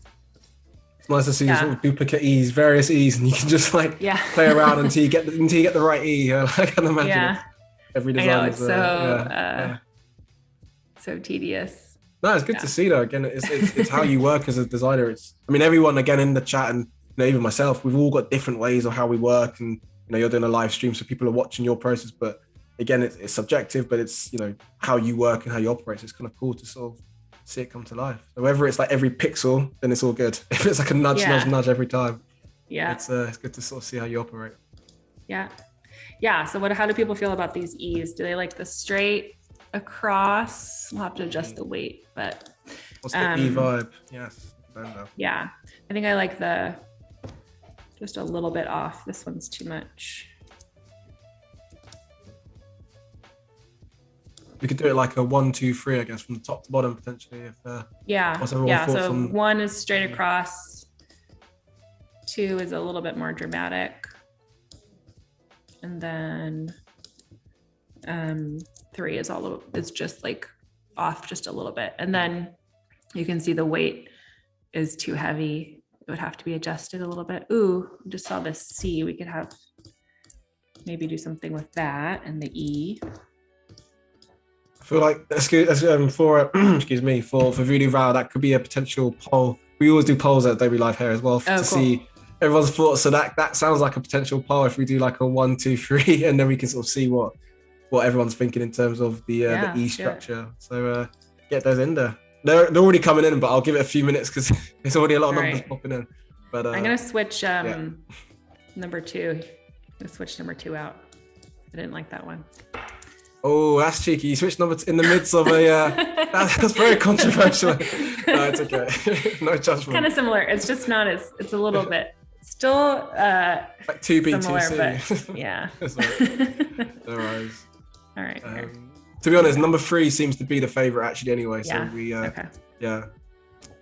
It's nice to see sort of duplicate E's, various E's, and you can just play around until you get the right E. I can imagine every design.
I know, it's so tedious.
No, it's good to see though. Again, it's how you work as a designer. Everyone again in the chat, and even myself, we've all got different ways of how we work, and you're doing a live stream, so people are watching your process. But again, it's subjective, but it's how you work and how you operate. So it's kind of cool to sort of see it come to life. So whether it's like every pixel, then it's all good. If it's like a nudge every time, it's good to sort of see how you operate.
Yeah. So how do people feel about these E's? Do they like the straight across? We'll have to adjust the weight, but
what's the E vibe? Yes.
Yeah, I think I like just a little bit off. This one's too much.
We could do it like a 1, 2, 3, I guess, from the top to bottom potentially. If
So 1 is straight across, 2 is a little bit more dramatic, and then 3 is just like off just a little bit. And then you can see the weight is too heavy. It would have to be adjusted a little bit. Ooh, just saw this C. We could maybe do something with that and the E.
I feel like for Voodoo Vow, that could be a potential poll. We always do polls at Adobe Live here as well to see everyone's thoughts. So that sounds like a potential poll if we do like a 1, 2, 3, and then we can sort of see what everyone's thinking in terms of the E structure. So get those in there. They're already coming in, but I'll give it a few minutes because there's already a lot of numbers popping in. But
I'm gonna switch number 2. I'm gonna switch number 2 out. I didn't like that one.
Oh, that's cheeky. You switched number in the midst of a. That's very controversial. No, it's okay. No judgment.
Kind of similar. It's just not as. It's a little bit still
like 2B,
similar,
2C.
but yeah.
No worries.
All right.
To be honest, number 3 seems to be the favorite actually. Anyway, so we.
Okay.
Yeah.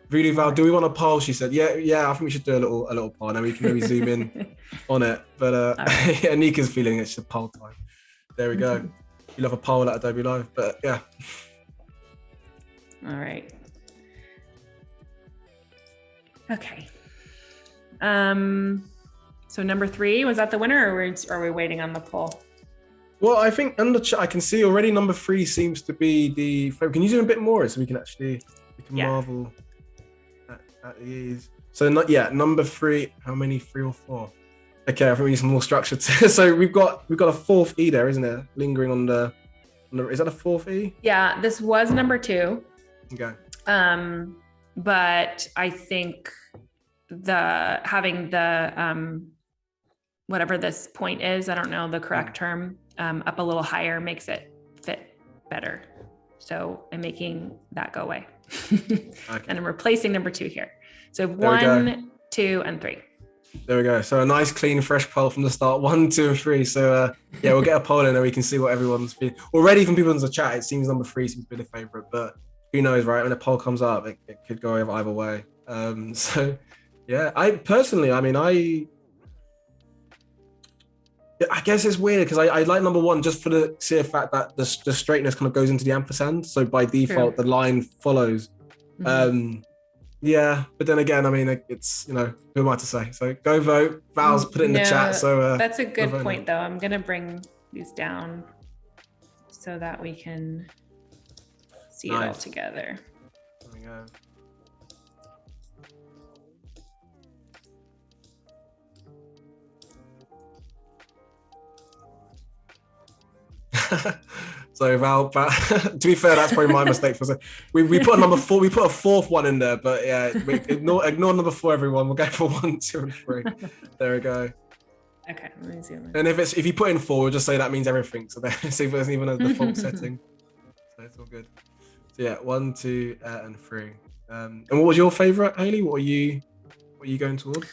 Voodoo Val, do we want a poll? She said, yeah. I think we should do a little poll, and then we can maybe zoom in on it. But right. Yeah, Nika's feeling it's just poll time. There we go. You love a poll at Adobe Live, but yeah.
All right. Okay. So number 3, was that the winner, or are we waiting on the poll?
Well, I think on the chat I can see already number 3 seems to be the favorite. Can you zoom a bit more so we can marvel at these? So number 3. How many? 3 or 4? Okay, I think we need some more structure. So we've got a 4th E there, isn't it? Lingering on the is that a 4th E?
Yeah, this was number 2.
Okay.
But I think having the whatever this point is, I don't know the correct term, up a little higher makes it fit better. So I'm making that go away. Okay. And I'm replacing number 2 here. So 1, 2, and 3.
There we go. So a nice, clean, fresh poll from the start. 1, 2, and 3. So we'll get a poll in and we can see what everyone's feeling. Already from people in the chat, it seems number 3 seems to be the favorite, but who knows, right? When a poll comes up, it could go either way. So yeah, I personally, I mean, I guess it's weird because I like number 1 just for the sheer fact that the straightness kind of goes into the ampersand. So by default, the line follows. Mm-hmm. Yeah, but then again, I mean, it's, who am I to say? So go vote. Val's put it in the chat. So
that's a good point, though. I'm going to bring these down so that we can see it all together.
There we go. So Val, to be fair, that's probably my mistake. We put a number 4. We put a 4th one in there, but yeah, ignore number 4, everyone. We'll go for 1, 2, and 3. There we go.
Okay, let me zoom in.
And if you put in 4, we'll just say that means everything. So see if there's even a default setting. So it's all good. So yeah, 1, 2, and 3. And what was your favorite, Hayley? What are you going towards?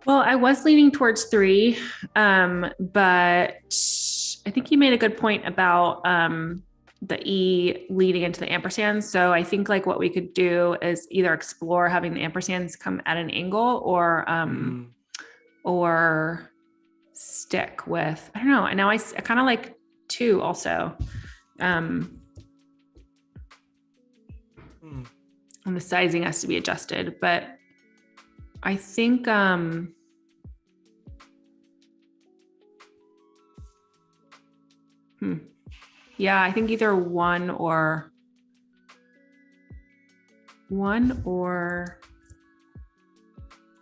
Well, I was leaning towards 3, but I think you made a good point about the E leading into the ampersands. So I think like what we could do is either explore having the ampersands come at an angle or stick with, I don't know. And now I kind of like 2 also. And the sizing has to be adjusted, but I think, yeah, I think either 1 or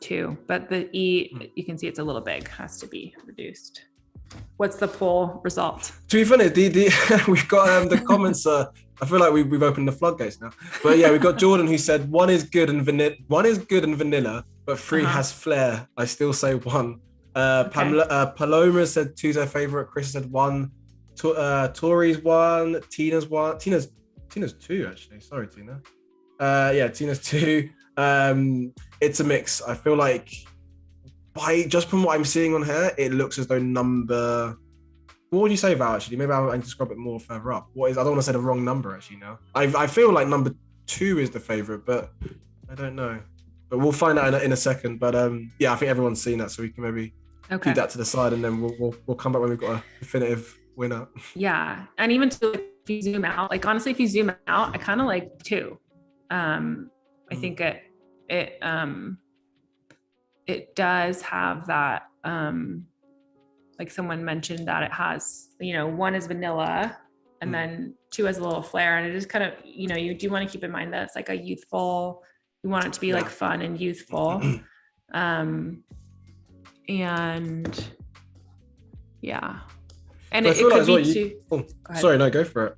2, but the E, you can see it's a little big, has to be reduced. What's the poll result?
To be funny, we've got the comments. I feel like we've opened the floodgates now. But yeah, we've got Jordan who said 1 is good and vanilla. 1 is good and vanilla, but 3 has flair. I still say 1. Paloma said 2's her favorite. Chris said 1. Tori's 1. Tina's 1. Tina's 2 actually. Sorry, Tina. Yeah, Tina's 2. It's a mix. I feel like just from what I'm seeing on her, it looks as though number. What would you say, Val? Actually, maybe I can describe it more further up. I don't want to say the wrong number actually. Now I feel like number 2 is the favorite, but I don't know. But we'll find out in a second. But yeah, I think everyone's seen that, so we can maybe keep that to the side, and then we'll come back when we've got a definitive winner.
Yeah, and even if you zoom out, like honestly, if you zoom out, I kind of like 2. I think it does have that. Like someone mentioned that it has, 1 is vanilla, and then 2 has a little flair, and it is kind of, you do want to keep in mind that it's like a youthful. You want it to be like fun and youthful, and yeah. And it could be too.
Sorry, no, go for it.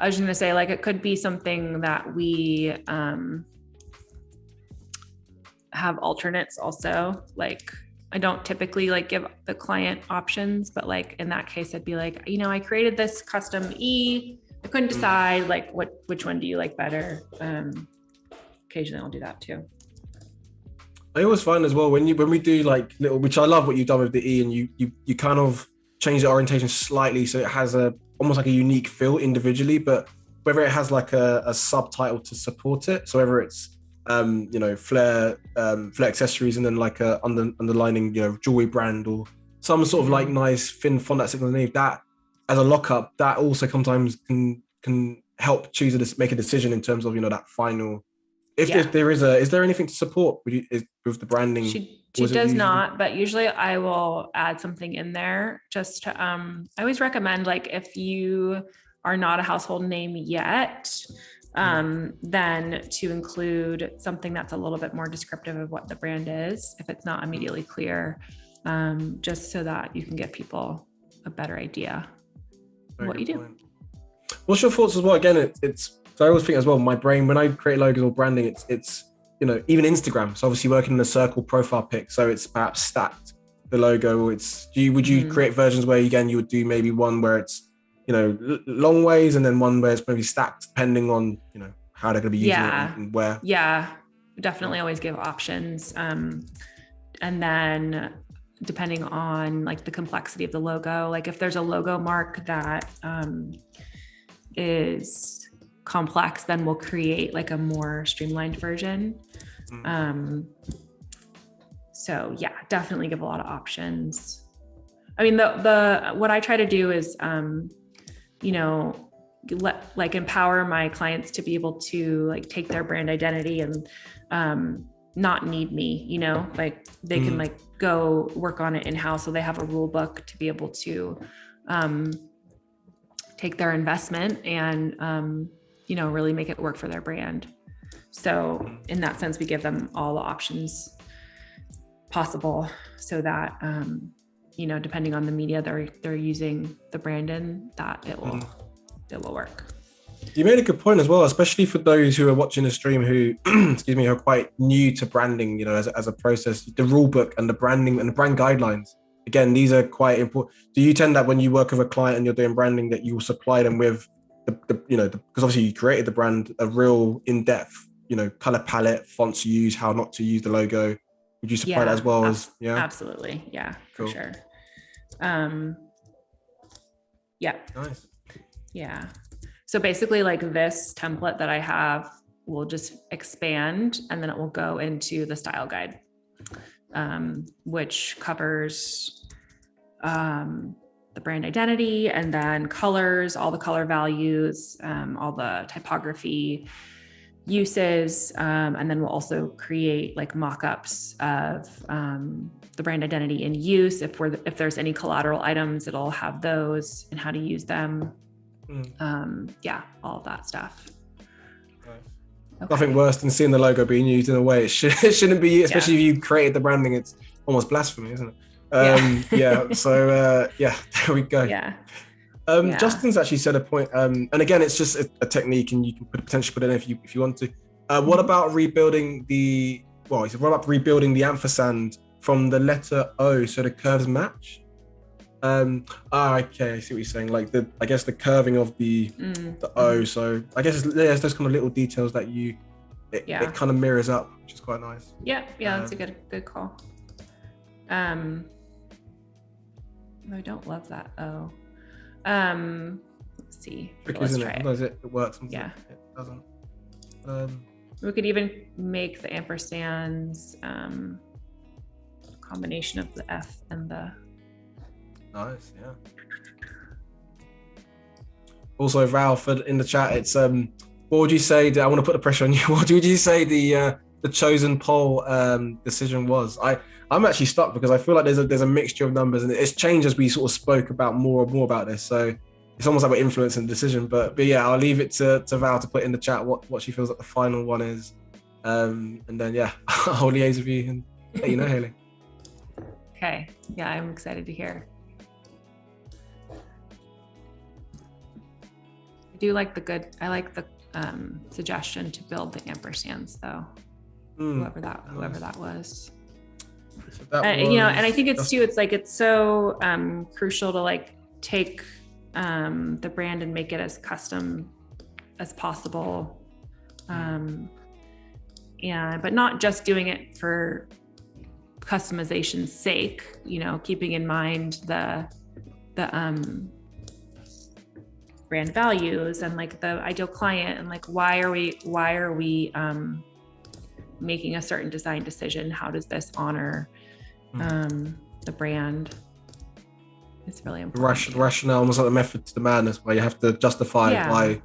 I was just gonna say, like, it could be something that we have alternates also, like I don't typically like give the client options, but like in that case, I'd be like, you know, I created this custom E. I couldn't decide like which one do you like better. Occasionally I'll do that too.
I always find as well when we do like little, which I love what you've done with the E, and you kind of change the orientation slightly so it has almost like a unique feel individually, but whether it has like a subtitle to support it, so whether it's you know, Flaire Accessories and then like a underlining, you know, jewelry brand or some sort of like nice thin font that sits underneath that as a lockup, that also sometimes can help make a decision in terms of, you know, that final. If there is there anything to support with the branding?
She does not, but usually I will add something in there just to, I always recommend, like, if you are not a household name yet, then to include something that's a little bit more descriptive of what the brand is, if it's not immediately clear, just so that you can give people a better idea of what you do.
What's your thoughts as well? Again, so I always think as well, my brain, when I create logos or branding, it's you know, even Instagram. So obviously working in a circle profile pic, so it's perhaps stacked, the logo. Would you create versions where again you would do maybe one where it's, you know, long ways and then one where it's maybe stacked depending on, you know, how they're going to be using it and where?
Yeah, definitely always give options. And then depending on like the complexity of the logo, like if there's a logo mark that is complex, then we'll create like a more streamlined version. So yeah, definitely give a lot of options. I mean, the what I try to do is, you know, empower my clients to be able to like take their brand identity and not need me, you know, like they can like go work on it in-house. So they have a rule book to be able to take their investment and you know, really make it work for their brand. So in that sense, we give them all the options possible so that, you know, depending on the media they're using the brand in, that it will work.
You made a good point as well, especially for those who are watching the stream who, excuse me, are quite new to branding, you know, as a process. The rule book and the branding and the brand guidelines, again, these are quite important. Do you tend that when you work with a client and you're doing branding that you will supply them with you know, because obviously you created the brand, a real in-depth, you know, color palette, fonts to use, how not to use the logo? Would you supply that as well as?
Absolutely, yeah, for sure. Yeah, nice. Yeah, so basically like this template that I have will just expand and then it will go into the style guide, which covers the brand identity and then colors, all the color values, all the typography uses. And then we'll also create like mockups of the brand identity in use. If there's any collateral items, it'll have those and how to use them. Yeah, all of that stuff.
Okay. Nothing worse than seeing the logo being used in a way it shouldn't be, especially if you created the branding. It's almost blasphemy, isn't it? So there we go. Justin's actually said a point, and again, it's just a technique, and you can potentially put it in if you want to. What about rebuilding what about rebuilding the ampersand from the letter O so the curves match? Okay, I see what you're saying. Like I guess the curving of the O. So I guess there's those kind of little details that it kind of mirrors up, which is quite nice.
Yeah, that's a good call. I don't love that O. Let's see.
Let's try it. It works.
Yeah.
It doesn't.
We could even make the ampersands combination of the F and the.
Nice, yeah. Also, Ralph in the chat, it's what would you say? I want to put the pressure on you. What would you say the chosen poll decision was? I'm actually stuck because I feel like there's a mixture of numbers and it's changed as we sort of spoke about more and more about this. So it's almost like we're influencing the decision. But yeah, I'll leave it to Val to put in the chat what she feels like the final one is. And then I'll liaise with you and let you know, Hayley.
Okay. Yeah, I'm excited to hear. I like the suggestion to build the ampersands though. Whoever that was.
So
and I think it's too, it's like, it's so crucial to like take the brand and make it as custom as possible. But not just doing it for customization's sake, keeping in mind the brand values and like the ideal client, and like why are we making a certain design decision? How does this honor the brand? It's really important.
The rationale, almost like the method to the madness, where you have to justify why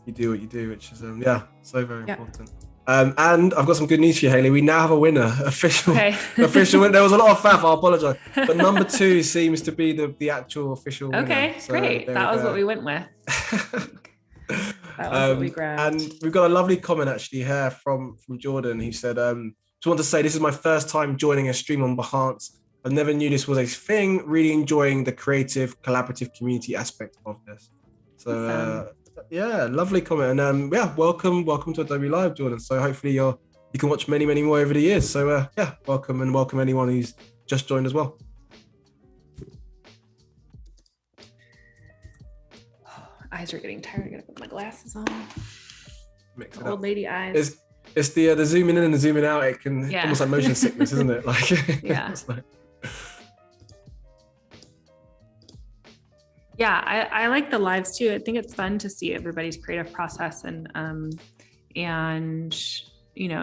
you do what you do, which is so very important. And I've got some good news for you, Hayley. We now have a winner, official winner. There was a lot of faff, I apologize, but number 2 seems to be the actual official winner.
Okay, so great. That was what we went with. That was what we grabbed.
And we've got a lovely comment actually here from Jordan. He said, just want to say this is my first time joining a stream on Behance. I never knew this was a thing. Really enjoying the creative, collaborative community aspect of this. So lovely comment. And welcome to Adobe Live, Jordan. So hopefully you can watch many more over the years. So welcome anyone who's just joined as well.
Eyes are getting tired. I gotta put my glasses on.
Mix it
old
up.
Lady eyes.
It's the zooming in and the zooming out. It can almost like motion sickness, isn't it? Like
I like the lives too. I think it's fun to see everybody's creative process and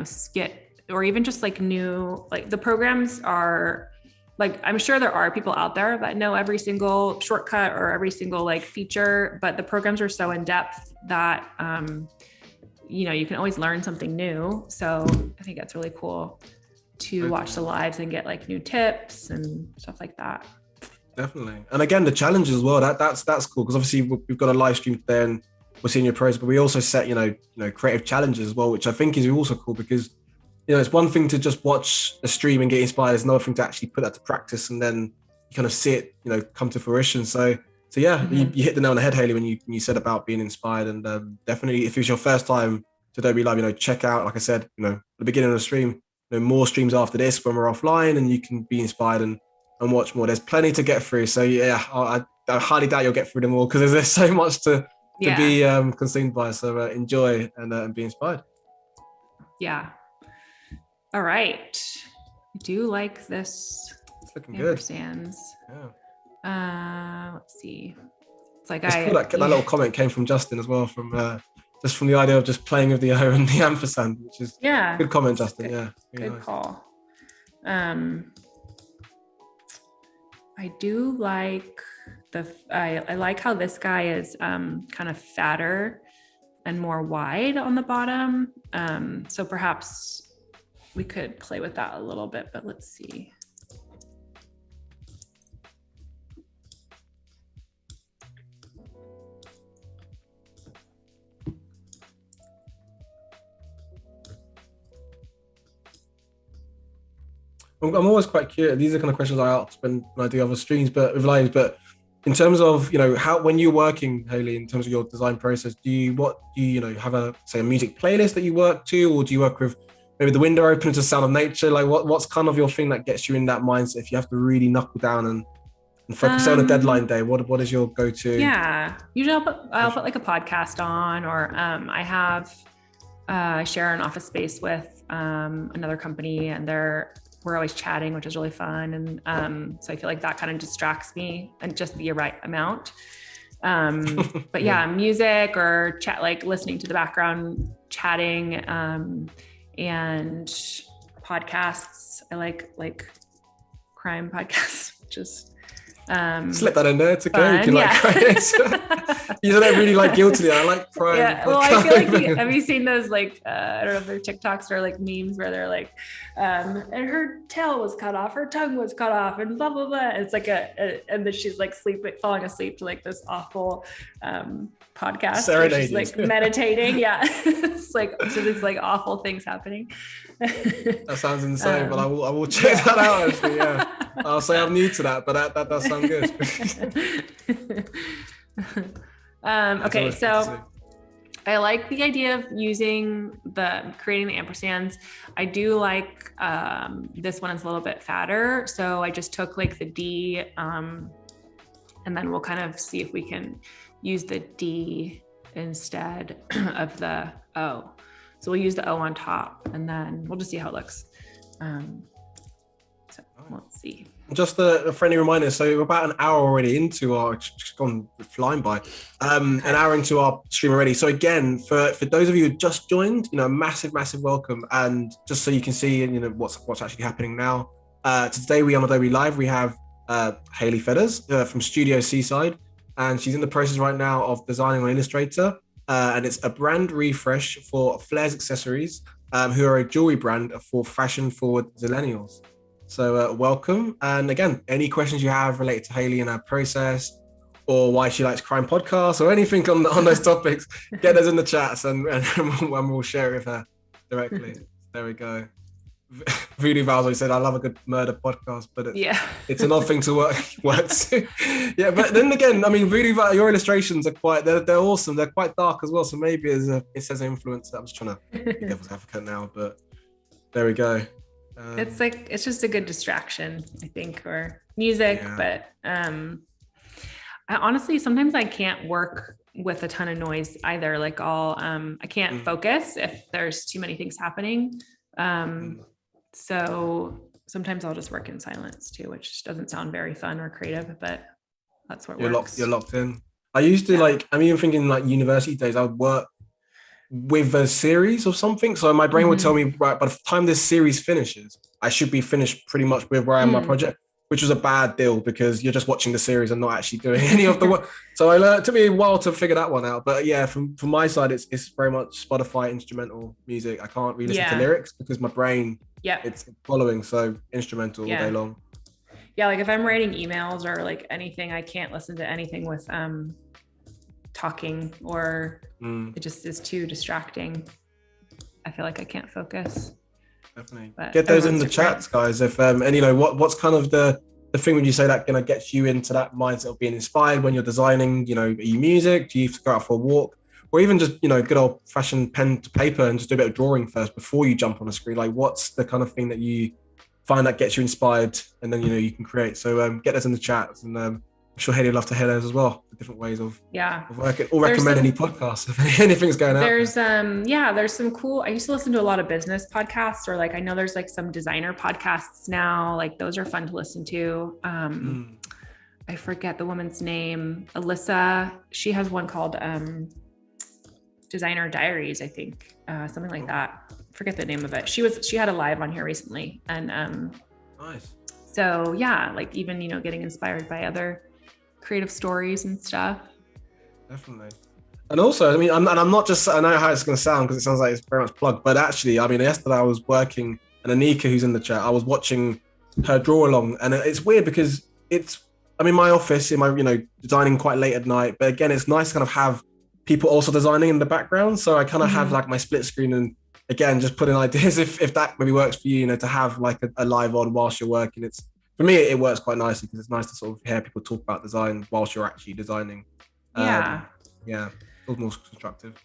skit, or even just like new, like the programs are like, I'm sure there are people out there that know every single shortcut or every single like feature, but the programs are so in depth that, you can always learn something new. So I think that's really cool to watch the lives and get like new tips and stuff like that.
Definitely. And again, the challenges as well, that's cool, because obviously we've got a live stream there and we're seeing your pros, but we also set, creative challenges as well, which I think is also cool, because, it's one thing to just watch a stream and get inspired. It's another thing to actually put that to practice and then you kind of see it, come to fruition. So you hit the nail on the head, Hayley, when you said about being inspired. And definitely, if it's your first time to Adobe Live, check out, like I said, at the beginning of the stream, more streams after this when we're offline, and you can be inspired and watch more. There's plenty to get through. So I highly doubt you'll get through them all, because there's so much to be consumed by. So enjoy and be inspired.
Yeah. All right. I do like this.
It's looking good.
Ampersands.
Yeah.
Let's see. It's like
cool that little comment came from Justin as well, from just from the idea of just playing with the O and the ampersand, which is good comment, Justin. Really
good
nice.
Call. I do like I like how this guy is kind of fatter and more wide on the bottom. So perhaps we could play with that a little bit, but let's see.
I'm always quite curious. These are kind of questions I ask when I do other streams, but with lives. But in terms of how, when you're working, Hayley, in terms of your design process, do you have a music playlist that you work to, or do you work with maybe the window open to sound of nature? Like what's kind of your thing that gets you in that mindset if you have to really knuckle down and focus on a deadline day? What is your go-to?
Yeah, usually I'll put like a podcast on, or I have share an office space with another company, and we're always chatting, which is really fun. And so I feel like that kind of distracts me, and just the right amount. But music or chat, like listening to the background chatting, and podcasts. I like crime podcasts, just
slip that in there. It's okay. You can you don't really like guilty. I like crime.
Yeah. Well, I feel like have you seen those I don't know if they're TikToks or like memes where they're like, and her tail was cut off, her tongue was cut off, and blah blah blah. It's like and then she's like falling asleep to like this awful podcast. She's like meditating. Yeah. It's like, so there's like awful things happening.
That sounds insane, but I will check that out actually. Yeah. I'll say I'm new to that, but that does sound good.
Okay, so I like the idea of creating the ampersands. I do like this one is a little bit fatter. So I just took like the D and then we'll kind of see if we can use the D instead of the O. So we'll use the O on top and then we'll just see how it looks. So let's see.
Just a friendly reminder. So we're about an hour already into our, it's gone flying by, an hour into our stream already. So again, for those of you who just joined, massive welcome. And just so you can see, what's actually happening now. Today on Adobe Live, we have Hayley Feathers from Studio Seaside. And she's in the process right now of designing on Illustrator. And it's a brand refresh for Flaire Accessories, who are a jewelry brand for fashion-forward Zillenials. So welcome. And again, any questions you have related to Hayley and her process, or why she likes crime podcasts, or anything on those topics, get those in the chats and we'll share it with her directly. There we go. Voodoo Valzo said, I love a good murder podcast, but it's an odd thing to work to. Yeah, but then again, I mean, Voodoo Valzo, your illustrations are they're awesome. They're quite dark as well. So maybe it says influence. I'm just trying to be devil's advocate now, but there we go.
It's just a good distraction, I think, or music, but I honestly, sometimes I can't work with a ton of noise either. Like I can't focus if there's too many things happening. So sometimes I'll just work in silence too, which doesn't sound very fun or creative, but that's what works.
You're locked in. I used to I'm even thinking like university days, I would work with a series or something. So my brain would tell me, right, by the time this series finishes, I should be finished pretty much with where I am in my project, which was a bad deal because you're just watching the series and not actually doing any of the work. So it took me a while to figure that one out. But yeah, from my side, it's very much Spotify instrumental music. I can't really listen to lyrics because my brain, it's following. So instrumental all day long.
Yeah, like if I'm writing emails or like anything, I can't listen to anything with talking or it just is too distracting. I feel like I can't focus.
Definitely. But get those in the chats, guys. If and what's kind of the thing when you say that kind of gets you into that mindset of being inspired when you're designing, are you music? Do you have to go out for a walk? Or even just, good old fashioned pen to paper and just do a bit of drawing first before you jump on a screen? Like what's the kind of thing that you find that gets you inspired and then, you can create? So get those in the chats and I'm sure Hayley would love to hear those as well. The different ways of working or recommend any podcasts if anything's going on.
There's some cool, I used to listen to a lot of business podcasts or like, I know there's like some designer podcasts now, like those are fun to listen to. I forget the woman's name, Alyssa, she has one called Designer Diaries, I think, something like that. Forget the name of it. She had a live on here recently and
nice.
So yeah, like even, getting inspired by other creative stories and stuff.
Definitely. And also, I mean, I'm not just, I know how it's going to sound because it sounds like it's very much plugged, but actually, I mean, yesterday I was working and Anika, who's in the chat, I was watching her draw along and it's weird because I'm in my office, designing quite late at night, but again, it's nice to kind of have people also designing in the background. So I kind of have like my split screen and again, just putting ideas if that maybe works for you, to have like a live on whilst you're working. For me, it works quite nicely because it's nice to sort of hear people talk about design whilst you're actually designing.
Yeah,
feels more constructive.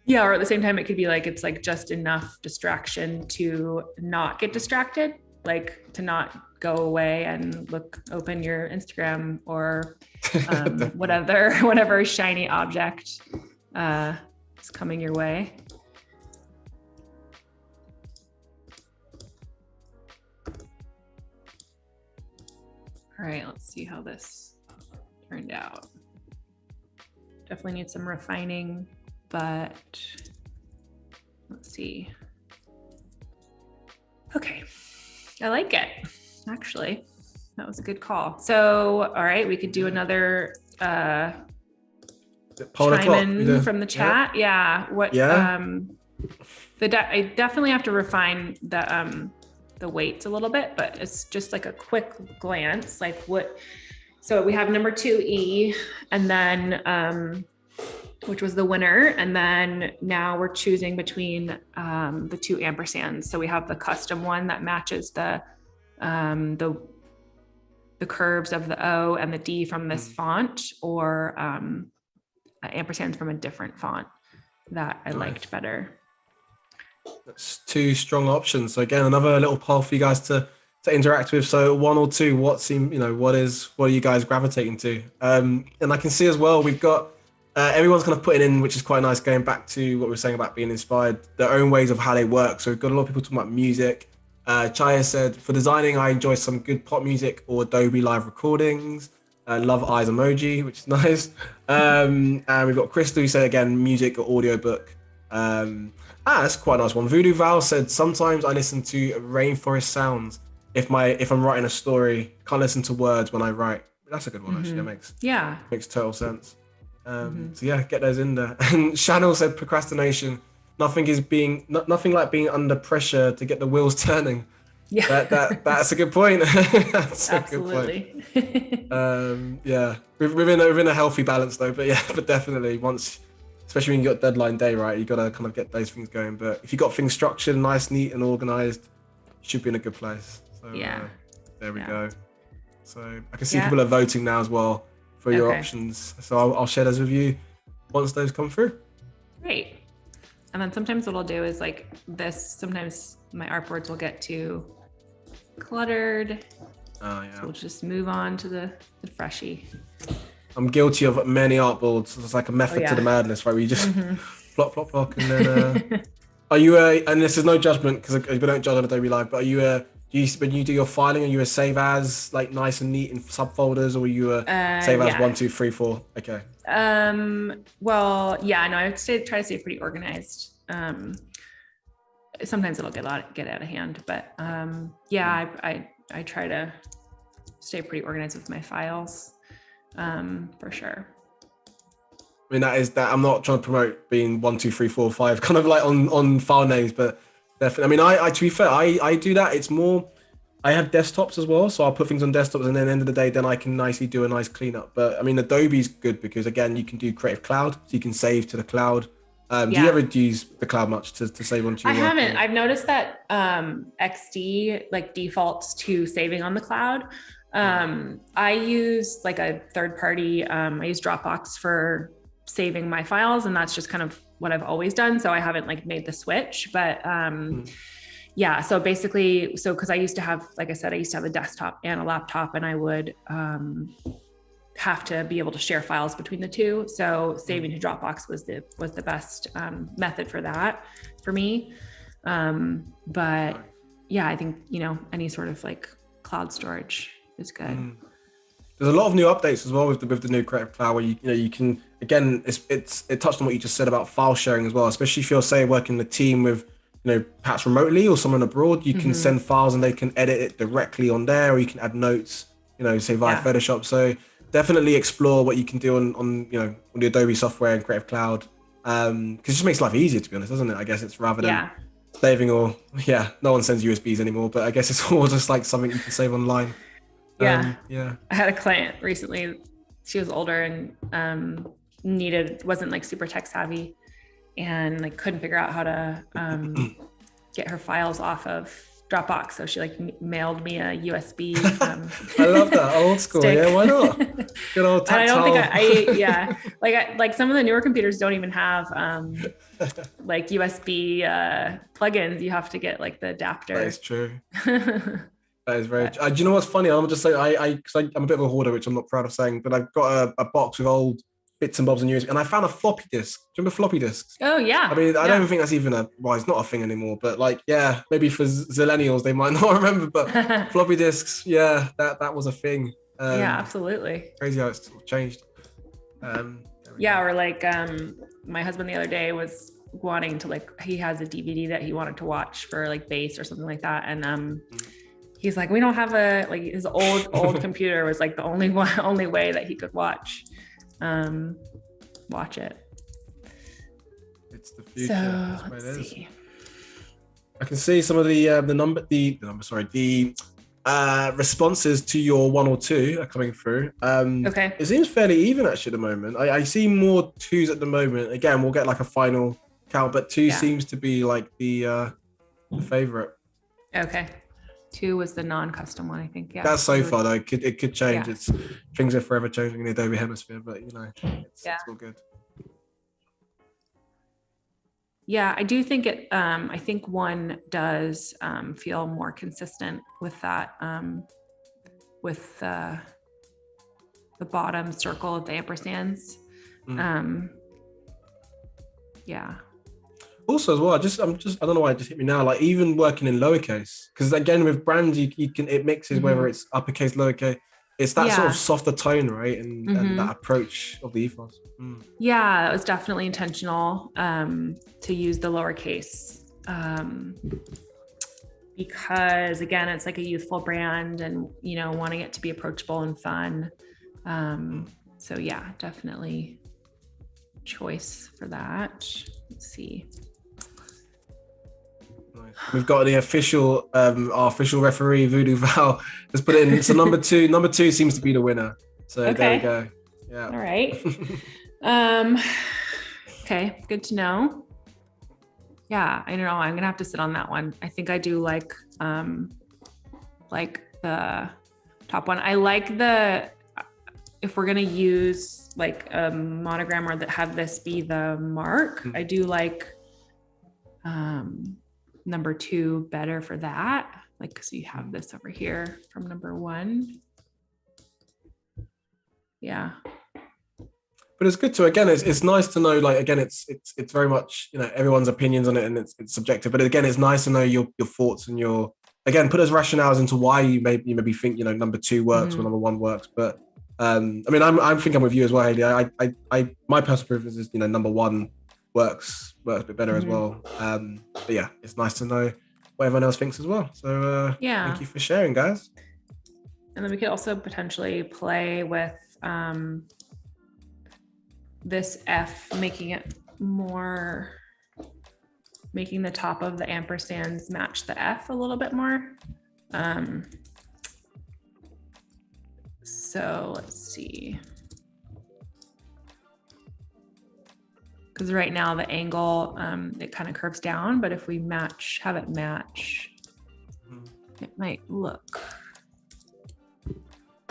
Yeah, or at the same time, it could be like, it's like just enough distraction to not get distracted, like to not go away and open your Instagram or whatever shiny object is coming your way. All right, let's see how this turned out. Definitely need some refining, but let's see. Okay, I like it, actually. That was a good call. So, all right, we could do another chime in from the chat. Yeah. I definitely have to refine the weights a little bit, but it's just like a quick glance, like what. So we have number 2E, and then which was the winner, and then now we're choosing between the two ampersands. So we have the custom one that matches the curves of the O and the D from this font, or ampersands from a different font. that I liked better.
That's two strong options. So again, another little poll for you guys to interact with. So 1 or 2, what are you guys gravitating to? And I can see as well, we've got everyone's kind of putting in, which is quite nice, going back to what we were saying about being inspired, their own ways of how they work. So we've got a lot of people talking about music. Chaya said, for designing, I enjoy some good pop music or Adobe live recordings. Love eyes emoji, which is nice. And we've got Crystal who said, again, music or audiobook. That's quite a nice one. Voodoo Val said, sometimes I listen to rainforest sounds if I'm writing a story. Can't listen to words when I write. That's a good one, actually. That makes total sense. So yeah, get those in there. And Chanel said, procrastination. Nothing like being under pressure to get the wheels turning. Yeah, that's a good point. That's
absolutely
a good point. Yeah, within a healthy balance though. But yeah, but definitely especially when you got deadline day, right? You got to kind of get those things going. But if you got things structured, nice, neat, and organized, you should be in a good place. So there we go. So I can see people are voting now as well for your options. So I'll share those with you once those come through.
Great. And then sometimes what I'll do is like this. Sometimes my artboards will get too cluttered. Oh yeah. So we'll just move on to the freshie.
I'm guilty of many artboards. It's like a method to the madness, right? Where you just plop, plop, plop, and then. Are you and this is no judgment because we don't judge on Adobe Live, but are you when you do your filing, are you a save as like nice and neat in subfolders, or are you a save as 1, 2, 3, 4? Okay.
Well, yeah, no, I would try to stay pretty organized. Sometimes it'll get out of hand, but I try to stay pretty organized with my files, for sure.
I mean, that I'm not trying to promote being 1, 2, 3, 4, 5, kind of like on file names, but definitely. I mean, I to be fair, I do that. It's more, I have desktops as well, so I'll put things on desktops, and then at the end of the day, then I can nicely do a nice cleanup. But I mean, Adobe's good because again, you can do Creative Cloud, so you can save to the cloud. Do you ever use the cloud much to save onto your work?
I haven't. I've noticed that XD like defaults to saving on the cloud. I use like a third party. I use Dropbox for saving my files, and that's just kind of what I've always done. So I haven't like made the switch, but so basically, because I used to have, like I said, I used to have a desktop and a laptop, and I would have to be able to share files between the two. So saving to Dropbox was the best method for that for me. But yeah, I think, any sort of like cloud storage is good.
There's a lot of new updates as well with the new Creative Cloud, where you can, again, it touched on what you just said about file sharing as well, especially if you're, say, working in a team with, perhaps remotely or someone abroad, you can send files and they can edit it directly on there, or you can add notes, say via Photoshop. So definitely explore what you can do on the Adobe software and Creative Cloud, because it just makes life easier, to be honest, doesn't it? I guess it's rather than saving no one sends USBs anymore, but I guess it's all just like something you can save online.
I had a client recently. She was older and wasn't like super tech savvy, and like couldn't figure out how to get her files off of Dropbox. So she like mailed me a USB.
I love that old school. Stick. Yeah, why not? Good old tactile.
And I don't think like some of the newer computers don't even have like USB plugins. You have to get like the adapter.
That is true. That is very. Do you know what's funny? I'm just saying, I'm a bit of a hoarder, which I'm not proud of saying, but I've got a box with old bits and bobs and USB, and I found a floppy disk. Do you remember floppy disks?
Oh yeah.
I mean, I don't even think that's even it's not a thing anymore. But like, maybe for Zillenials they might not remember, but floppy disks, that was a thing.
Absolutely.
Crazy how it's changed.
Or like my husband the other day was wanting to he has a DVD that he wanted to watch for like bass or something like that, and he's like, we don't have his old computer was like the only way that he could watch it.
It's the future. So let's see. I can see some of the responses to your 1 or 2 are coming through.
Okay.
It seems fairly even actually at the moment. I see more 2s at the moment. Again, we'll get like a final count, but 2 seems to be like the favorite.
Okay. 2 was the non-custom one, I think. Yeah.
That's so far though. It could change. Things are forever changing in the Adobe hemisphere, but it's all good.
Yeah, I do think it, I think one does feel more consistent with that, with the bottom circle of the ampersands. Yeah.
Also as well, I don't know why it just hit me now. Like even working in lowercase, because again with brands, you can it mixes whether it's uppercase, lowercase. It's that sort of softer tone, right? And that approach of the ethos.
Yeah, it was definitely intentional to use the lowercase because again, it's like a youthful brand, and you know, wanting it to be approachable and fun. So yeah, definitely choice for that. Let's see.
We've got the official, our official referee, Voodoo Val, has put it in. So number two seems to be the winner. So okay. There we go. Yeah.
All right. Okay, good to know. Yeah, I don't know. I'm gonna have to sit on that one. I think I do like the top one. I like if we're gonna use like a monogram or that have this be the mark, I do like number 2 better for that. Like, cause you have this over here from number 1. Yeah.
But it's good to, again, it's nice to know, like, again, it's very much, you know, everyone's opinions on it and it's subjective, but again, it's nice to know your thoughts and again, put those rationales into why you maybe think, you know, number 2 works or number 1 works. But I mean, I think I'm with you as well, Hayley. I my personal preference is, you know, number 1 works a bit better as well. But yeah, it's nice to know what everyone else thinks as well. So yeah, thank you for sharing, guys.
And then we could also potentially play with this F, making the top of the ampersands match the F a little bit more. So let's see. Because right now the angle, it kind of curves down, but if we have it match, it might look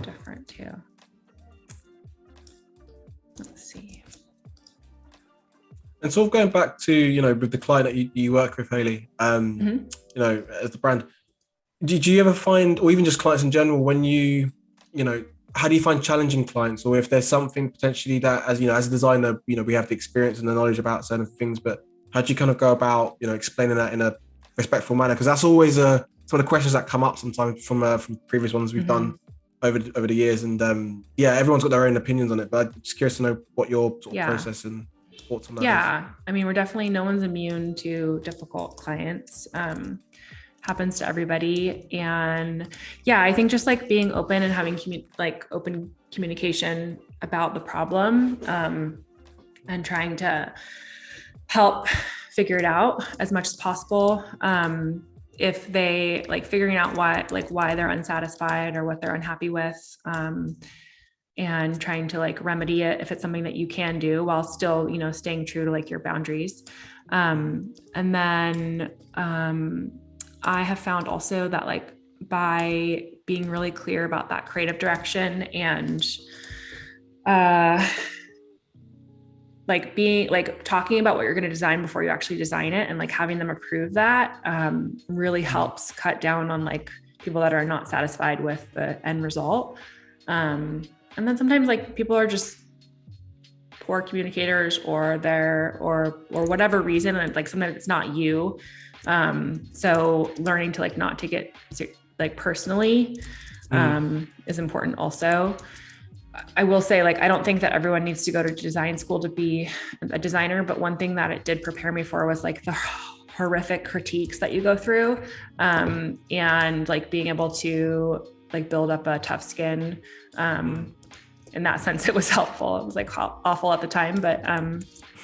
different too. Let's see.
And sort of going back to, you know, with the client that you work with, Hayley, you know, as the brand, do you ever find, or even just clients in general, when you know, how do you find challenging clients, or if there's something potentially that, as you know, as a designer, you know, we have the experience and the knowledge about certain things, but how do you kind of go about, you know, explaining that in a respectful manner? Because that's always some of the questions that come up sometimes from previous ones we've done over the years, and yeah, everyone's got their own opinions on it, but I'm just curious to know what your sort of process and thoughts on that is.
I mean, no one's immune to difficult clients. Happens to everybody. And yeah, I think just like being open and having open communication about the problem, and trying to help figure it out as much as possible. If they figuring out why they're unsatisfied or what they're unhappy with, and trying to remedy it if it's something that you can do while still, you know, staying true to your boundaries. And then I have found also that by being really clear about that creative direction and being talking about what you're going to design before you actually design it, and having them approve that really helps cut down on people that are not satisfied with the end result. And then sometimes people are just poor communicators, or whatever reason, and sometimes it's not you. So learning to not take it personally is important also. I will say, I don't think that everyone needs to go to design school to be a designer, but one thing that it did prepare me for was the horrific critiques that you go through, and being able to build up a tough skin. In that sense, it was helpful. It was awful at the time, but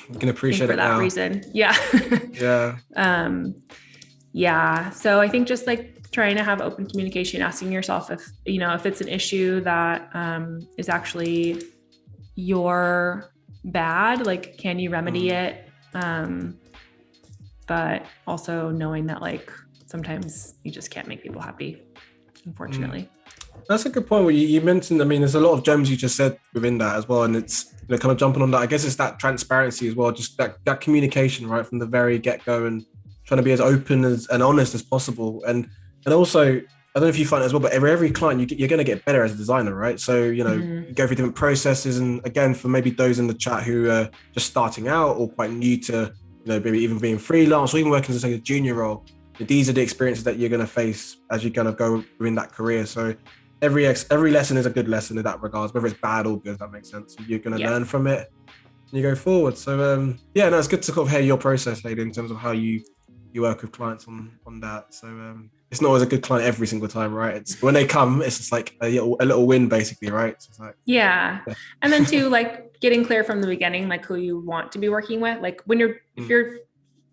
you can appreciate it for
that
now.
Reason. Yeah.
Yeah.
Yeah. So I think just trying to have open communication, asking yourself if it's an issue that is actually your bad, can you remedy it? But also knowing that sometimes you just can't make people happy. unfortunately.
That's a good point. Where you mentioned, I mean, there's a lot of gems you just said within that as well. And it's, kind of jumping on that. I guess it's that transparency as well, just that communication, right, from the very get-go, and trying to be as open and honest as possible. And also, I don't know if you find it as well, but every client, you're going to get better as a designer, right? So, you go through different processes. And again, for maybe those in the chat who are just starting out or quite new to, maybe even being freelance or even working as a junior role, these are the experiences that you're going to face as you kind of go in that career. So every lesson is a good lesson in that regards, whether it's bad or good, if that makes sense. You're going to learn from it and you go forward. So, it's good to kind of hear your process, Hayley, in terms of how you work with clients on that. So it's not always a good client every single time, right? It's when they come, it's just like a little win, basically, right? So it's like,
yeah. And then too, like getting clear from the beginning, like who you want to be working with. Like when if you're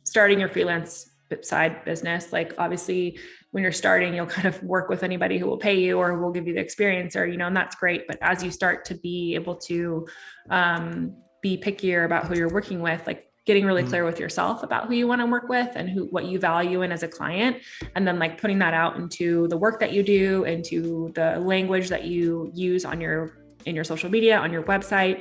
starting your freelance side business, like obviously when you're starting, you'll kind of work with anybody who will pay you or will give you the experience, or, and that's great. But as you start to be able to be pickier about who you're working with, like getting really clear with yourself about who you want to work with and what you value in as a client. And then like putting that out into the work that you do, into the language that you use in your social media, on your website.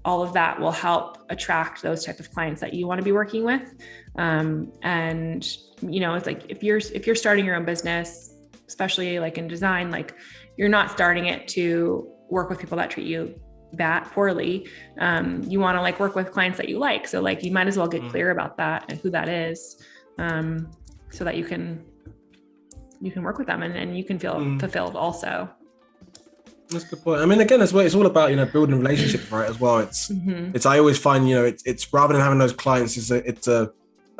All of that will help attract those type of clients that you want to be working with. And it's like, if you're starting your own business, especially like in design, like you're not starting it to work with people that treat you that poorly. You want to like work with clients that you like. So like, you might as well get clear about that and who that is, so that you can work with them and you can feel fulfilled also.
That's a good point. I mean, again, it's all about, building relationships, right? As well. It's, I always find, it's rather than having those clients, it's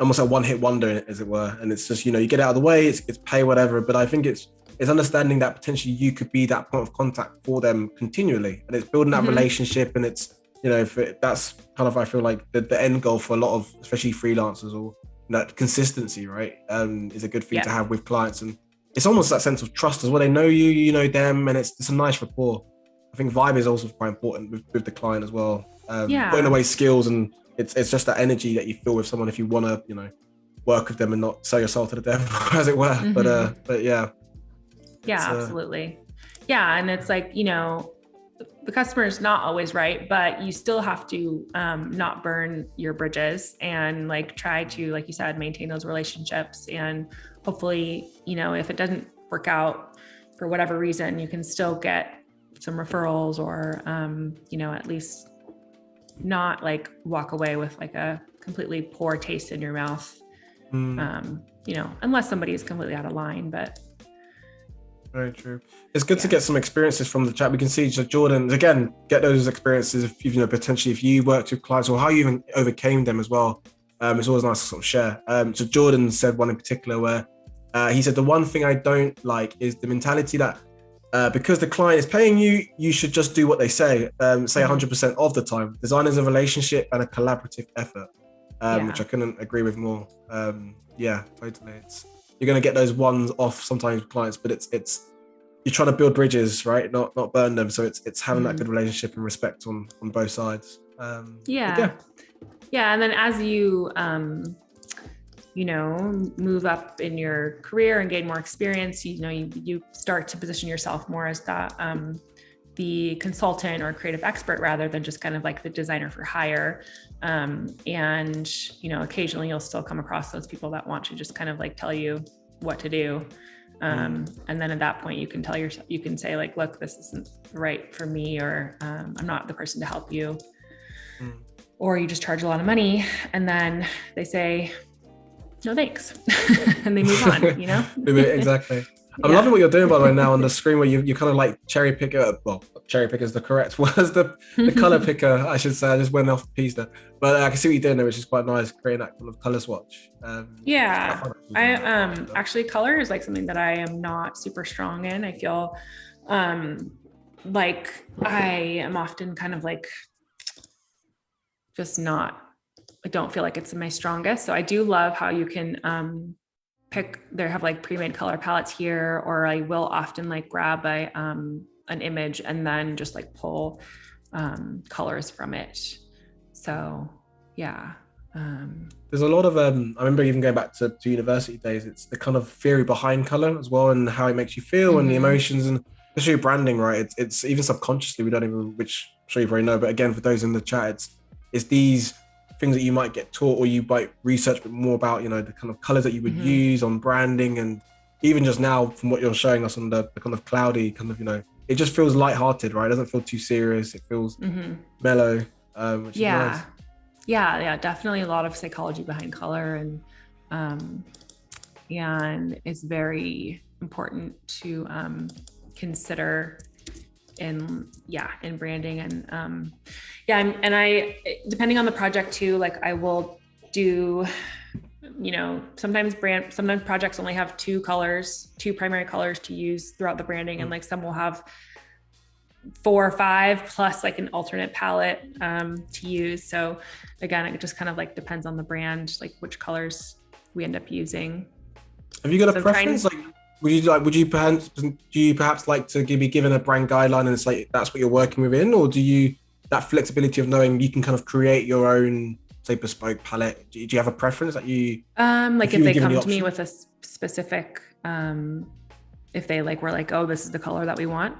almost a one-hit wonder, as it were. And it's just, you get out of the way, it's pay, whatever. But I think it's understanding that potentially you could be that point of contact for them continually. And it's building that relationship. And it's, that's kind of, I feel like the end goal for a lot of, especially freelancers, or that consistency, right? Is a good thing to have with clients. And it's almost that sense of trust as well. They know you, you know them, and it's a nice rapport. I think vibe is also quite important with the client as well. Putting away skills, and it's just that energy that you feel with someone if you want to, work with them and not sell yourself to the devil, as it were. But yeah.
Yeah, absolutely. Yeah. And it's like, the customer is not always right, but you still have to not burn your bridges and like try to, like you said, maintain those relationships. And hopefully, if it doesn't work out for whatever reason, you can still get some referrals or, at least not like walk away with like a completely poor taste in your mouth, unless somebody is completely out of line, but.
Very true. It's good to get some experiences from the chat. We can see, so Jordan, again, get those experiences if potentially if you worked with clients or how you even overcame them as well. It's always nice to sort of share. So Jordan said one in particular where he said, the one thing I don't like is the mentality that because the client is paying you, you should just do what they say 100% of the time. Design is a relationship and a collaborative effort, which I couldn't agree with more. Totally. You're going to get those ones off sometimes with clients, but it's you're trying to build bridges, right? Not burn them. So it's having that good relationship and respect on both sides.
Yeah. And then as you, move up in your career and gain more experience, you start to position yourself more as the consultant or creative expert rather than just kind of like the designer for hire. Occasionally you'll still come across those people that want to just kind of like tell you what to do. And then at that point you can you can say like, look, this isn't right for me, or I'm not the person to help you. Or you just charge a lot of money and then they say, no, thanks. And they move on,
Exactly. I'm loving what you're doing, by the way, now on the screen where you kind of like cherry pick is the correct word, the color picker, I should say. I just went off the piece there. But I can see what you're doing there, which is quite nice, creating that kind of color swatch.
Actually color is like something that I am not super strong in. I feel like I am often kind of like just not, I don't feel like it's my strongest. So I do love how you can they have like pre-made color palettes here, or I will often like grab an image and then just like pull colors from it. So yeah,
There's a lot of I remember even going back to university days, it's the kind of theory behind color as well, and how it makes you feel and the emotions, and especially branding, right? It's even subconsciously, we don't even, which I'm sure you probably know, but again, for those in the chat, it's these things that you might get taught, or you might research a bit more about, you know, the kind of colors that you would use on branding. And even just now from what you're showing us on the kind of cloudy kind of, you know, it just feels lighthearted, right? It doesn't feel too serious, it feels mellow, which is nice.
Yeah, definitely a lot of psychology behind color, and it's very important to consider in branding. And and I, depending on the project too, like I will do, you know, sometimes projects only have two primary colors to use throughout the branding, and like some will have 4 or 5 plus like an alternate palette to use. So again, it just kind of like depends on the brand, like which colors we end up using.
Have you got a preference? Would you perhaps like to be given a brand guideline and it's like that's what you're working within, or do you that flexibility of knowing you can kind of create your own, say, bespoke palette? Do you have a preference that you
like if they come to me with a specific if they like were like, oh, this is the color that we want?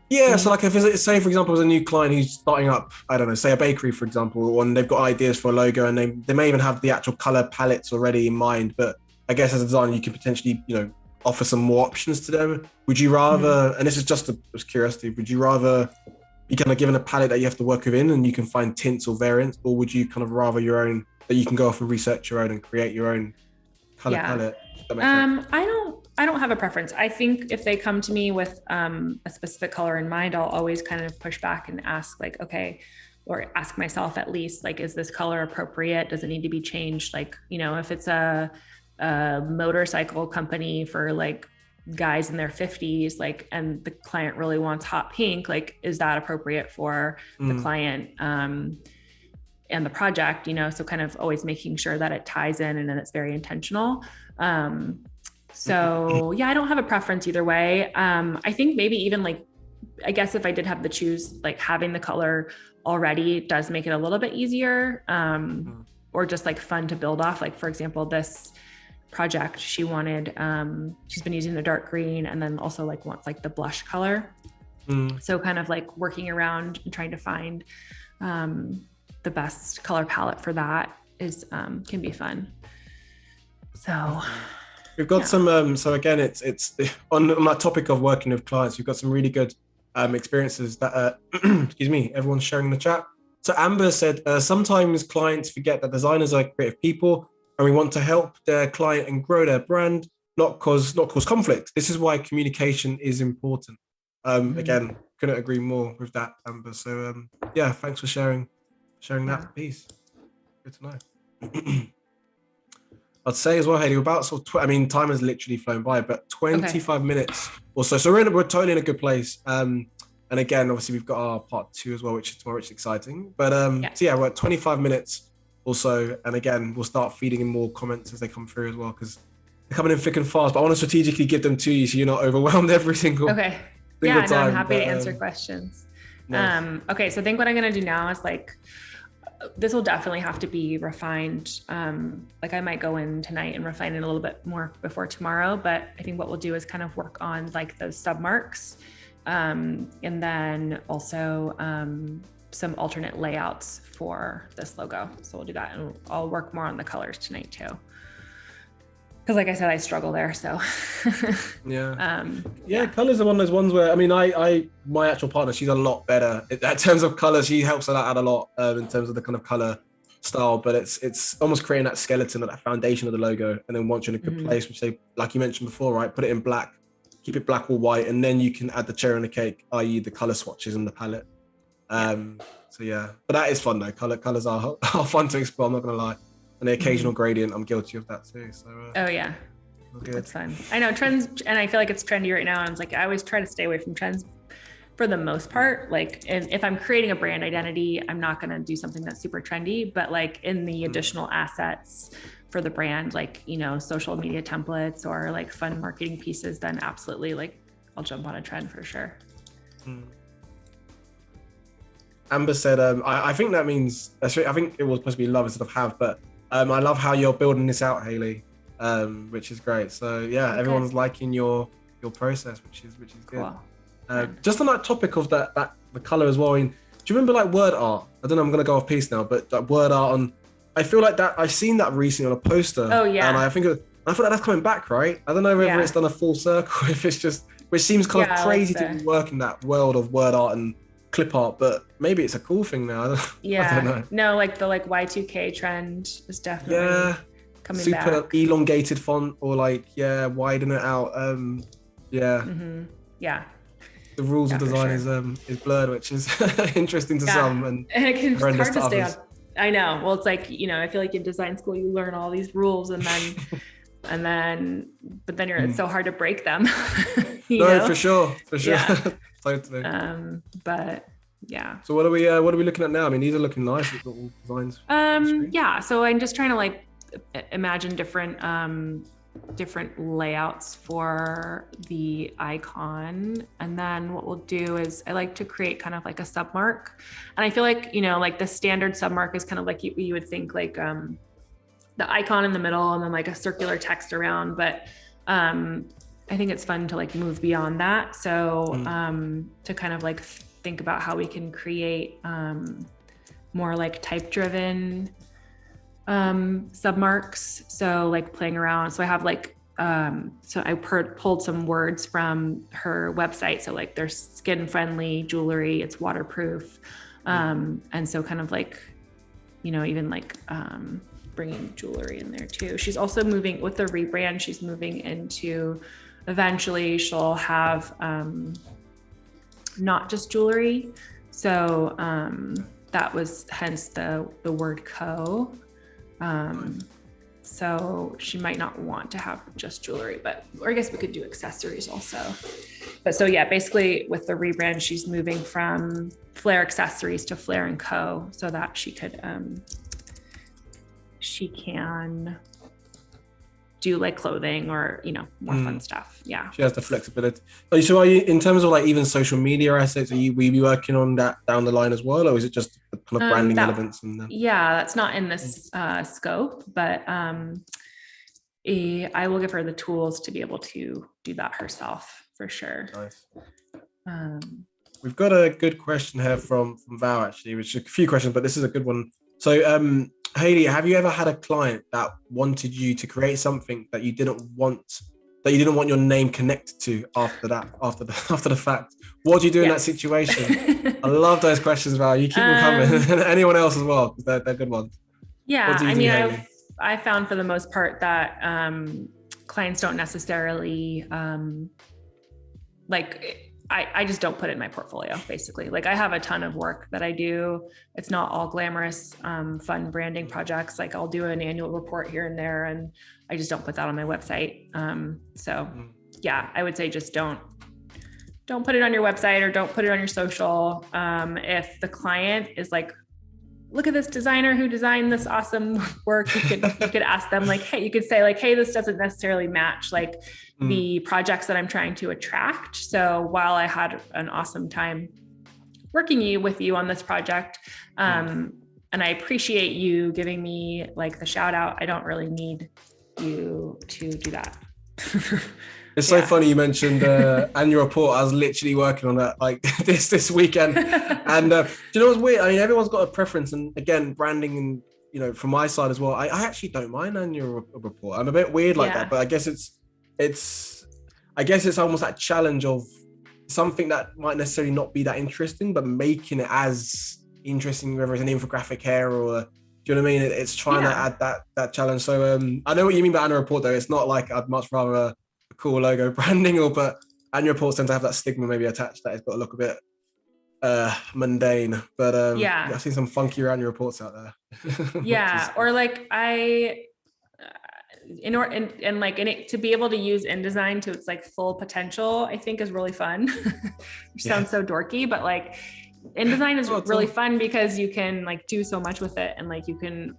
Yeah, so like if it's, say for example, there's a new client who's starting up, I don't know, say a bakery, for example, and they've got ideas for a logo, and they may even have the actual color palettes already in mind, but I guess as a designer, you can potentially, you know, offer some more options to them. Would you rather, and this is just a curiosity, would you rather be kind of given a palette that you have to work within and you can find tints or variants, or would you kind of rather your own, that you can go off and research your own and create your own color palette?
I don't have a preference. I think if they come to me with a specific color in mind, I'll always kind of push back and ask like, okay, or ask myself at least, like, is this color appropriate? Does it need to be changed? Like, you know, if it's a motorcycle company for like guys in their 50s, like, and the client really wants hot pink, like, is that appropriate for the client and the project, you know? So kind of always making sure that it ties in and then it's very intentional. So yeah, I don't have a preference either way. I think maybe even like, I guess if I did have to choose, like having the color already does make it a little bit easier, or just like fun to build off. Like for example, this project, she wanted, she's been using the dark green and then also like wants like the blush color. So kind of like working around and trying to find the best color palette for that is can be fun. So
we've got some, so again, it's on that topic of working with clients, we've got some really good experiences that, excuse me, everyone's sharing in the chat. So Amber said, sometimes clients forget that designers are creative people and we want to help their client and grow their brand, not cause conflict. This is why communication is important. Again, couldn't agree more with that, Amber. So yeah, thanks for sharing that piece. Good to know. I'd say as well, Hayley, about sort of, I mean, time has literally flown by, but 25 minutes or so. So we're totally in a good place. And again, obviously we've got our part 2 as well, which is tomorrow, which is exciting. But so yeah, we're at 25 minutes or so. And again, we'll start feeding in more comments as they come through as well, because they're coming in thick and fast. But I want to strategically give them to you so you're not overwhelmed every single time.
No, I'm happy to answer questions. Nice. Okay, so I think what I'm going to do now is like, this will definitely have to be refined. Like I might go in tonight and refine it a little bit more before tomorrow, but I think what we'll do is kind of work on like those sub marks, and then also some alternate layouts for this logo. So we'll do that, and I'll work more on the colors tonight too. Because like I said, I struggle there, so. Colors are one of those ones where, I mean, my actual partner, she's a lot better in terms of color. She helps out a lot in terms of the kind of color style, but it's almost creating that skeleton or that foundation of the logo. And then once you're in a good place, which say, like you mentioned before, right, put it in black, keep it black or white, and then you can add the cherry on the cake, i.e. the color swatches in the palette. So yeah, but that is fun though. Colors are fun to explore, I'm not gonna lie. And the occasional gradient, I'm guilty of that too. So that's fun. I know trends, and I feel like it's trendy right now. And it's like I always try to stay away from trends for the most part. Like if I'm creating a brand identity, I'm not going to do something that's super trendy. But like in the additional assets for the brand, like, you know, social media templates or like fun marketing pieces, then absolutely, like I'll jump on a trend for sure.
Amber said, I think that means, I think it was supposed to be love instead of have, but I love how you're building this out, Hayley, which is great. So yeah,
Okay.
everyone's liking your process, which is good.
Cool.
Just on that topic of that the color as well. I mean, do you remember like word art? I don't know, I'm gonna go off piece now, but like word art on, I feel like that I've seen that recently on a poster.
Oh yeah.
And I feel like that's coming back, right? I don't know whether it's done a full circle, if it's just, which seems kind of crazy to work in that world of word art and clip art, but maybe it's a cool thing now. I don't know.
No, like the Y2K trend is definitely coming back.
Super elongated font, or like widen it out. Yeah. The rules of design is blurred, which is interesting to some and
it's hard to
stay
others. I know. Well, it's like, I feel like in design school you learn all these rules and then but then it's so hard to break them. you know?
For sure. Totally.
But yeah.
So what are we looking at now? I mean, these are looking nice, little designs.
So I'm just trying to like imagine different layouts for the icon, and then what we'll do is I like to create kind of like a submark, and I feel like like the standard submark is kind of like you would think like the icon in the middle and then like a circular text around, but I think it's fun to like move beyond that. So to kind of like think about how we can create more like type driven submarks. So like playing around. So I have like, so I pulled some words from her website. So like there's skin friendly jewelry, it's waterproof. And so kind of like, even like bringing jewelry in there too. She's also moving with the rebrand. She's moving into, eventually she'll have not just jewelry. So that was hence the word co. So she might not want to have just jewelry, or I guess we could do accessories also. But so yeah, basically with the rebrand, she's moving from Flaire Accessories to Flaire & Co. so that she can do like clothing or, more fun stuff. Yeah.
She has the flexibility. So are you, in terms of like even social media assets, will you be working on that down the line as well? Or is it just the kind of branding elements?
That's not in this scope, but I will give her the tools to be able to do that herself for sure.
Nice. We've got a good question here from Val, actually, which is a few questions, but this is a good one. So Hayley, have you ever had a client that wanted you to create something that you didn't want your name connected to after the fact? What do you do in that situation? I love those questions, Val. You keep them coming. Anyone else as well, because they're good ones.
Yeah, I found for the most part that clients don't necessarily I just don't put it in my portfolio, basically. Like I have a ton of work that I do. It's not all glamorous, fun branding projects. Like I'll do an annual report here and there, and I just don't put that on my website. Yeah, I would say just don't put it on your website or don't put it on your social. If the client is like, look at this designer who designed this awesome work, you could ask them like, hey, you could say like, hey, this doesn't necessarily match like the projects that I'm trying to attract. So while I had an awesome time working with you on this project, and I appreciate you giving me like the shout out, I don't really need you to do that.
It's so funny you mentioned annual report. I was literally working on that like this weekend. And do you know what's weird? I mean, everyone's got a preference, and again, branding and from my side as well, I actually don't mind annual report. I'm a bit weird like that, but I guess it's almost that challenge of something that might necessarily not be that interesting, but making it as interesting, whether it's an infographic here or do you know what I mean? It's trying to add that challenge. So I know what you mean by annual report though. It's not like I'd much rather a cool logo branding, but annual reports tend to have that stigma maybe attached that it's got to look a bit mundane. But I've seen some funky annual reports out there.
Or like to be able to use InDesign to its like full potential, I think is really fun. Which sounds so dorky, but like InDesign is really fun because you can like do so much with it, and like you can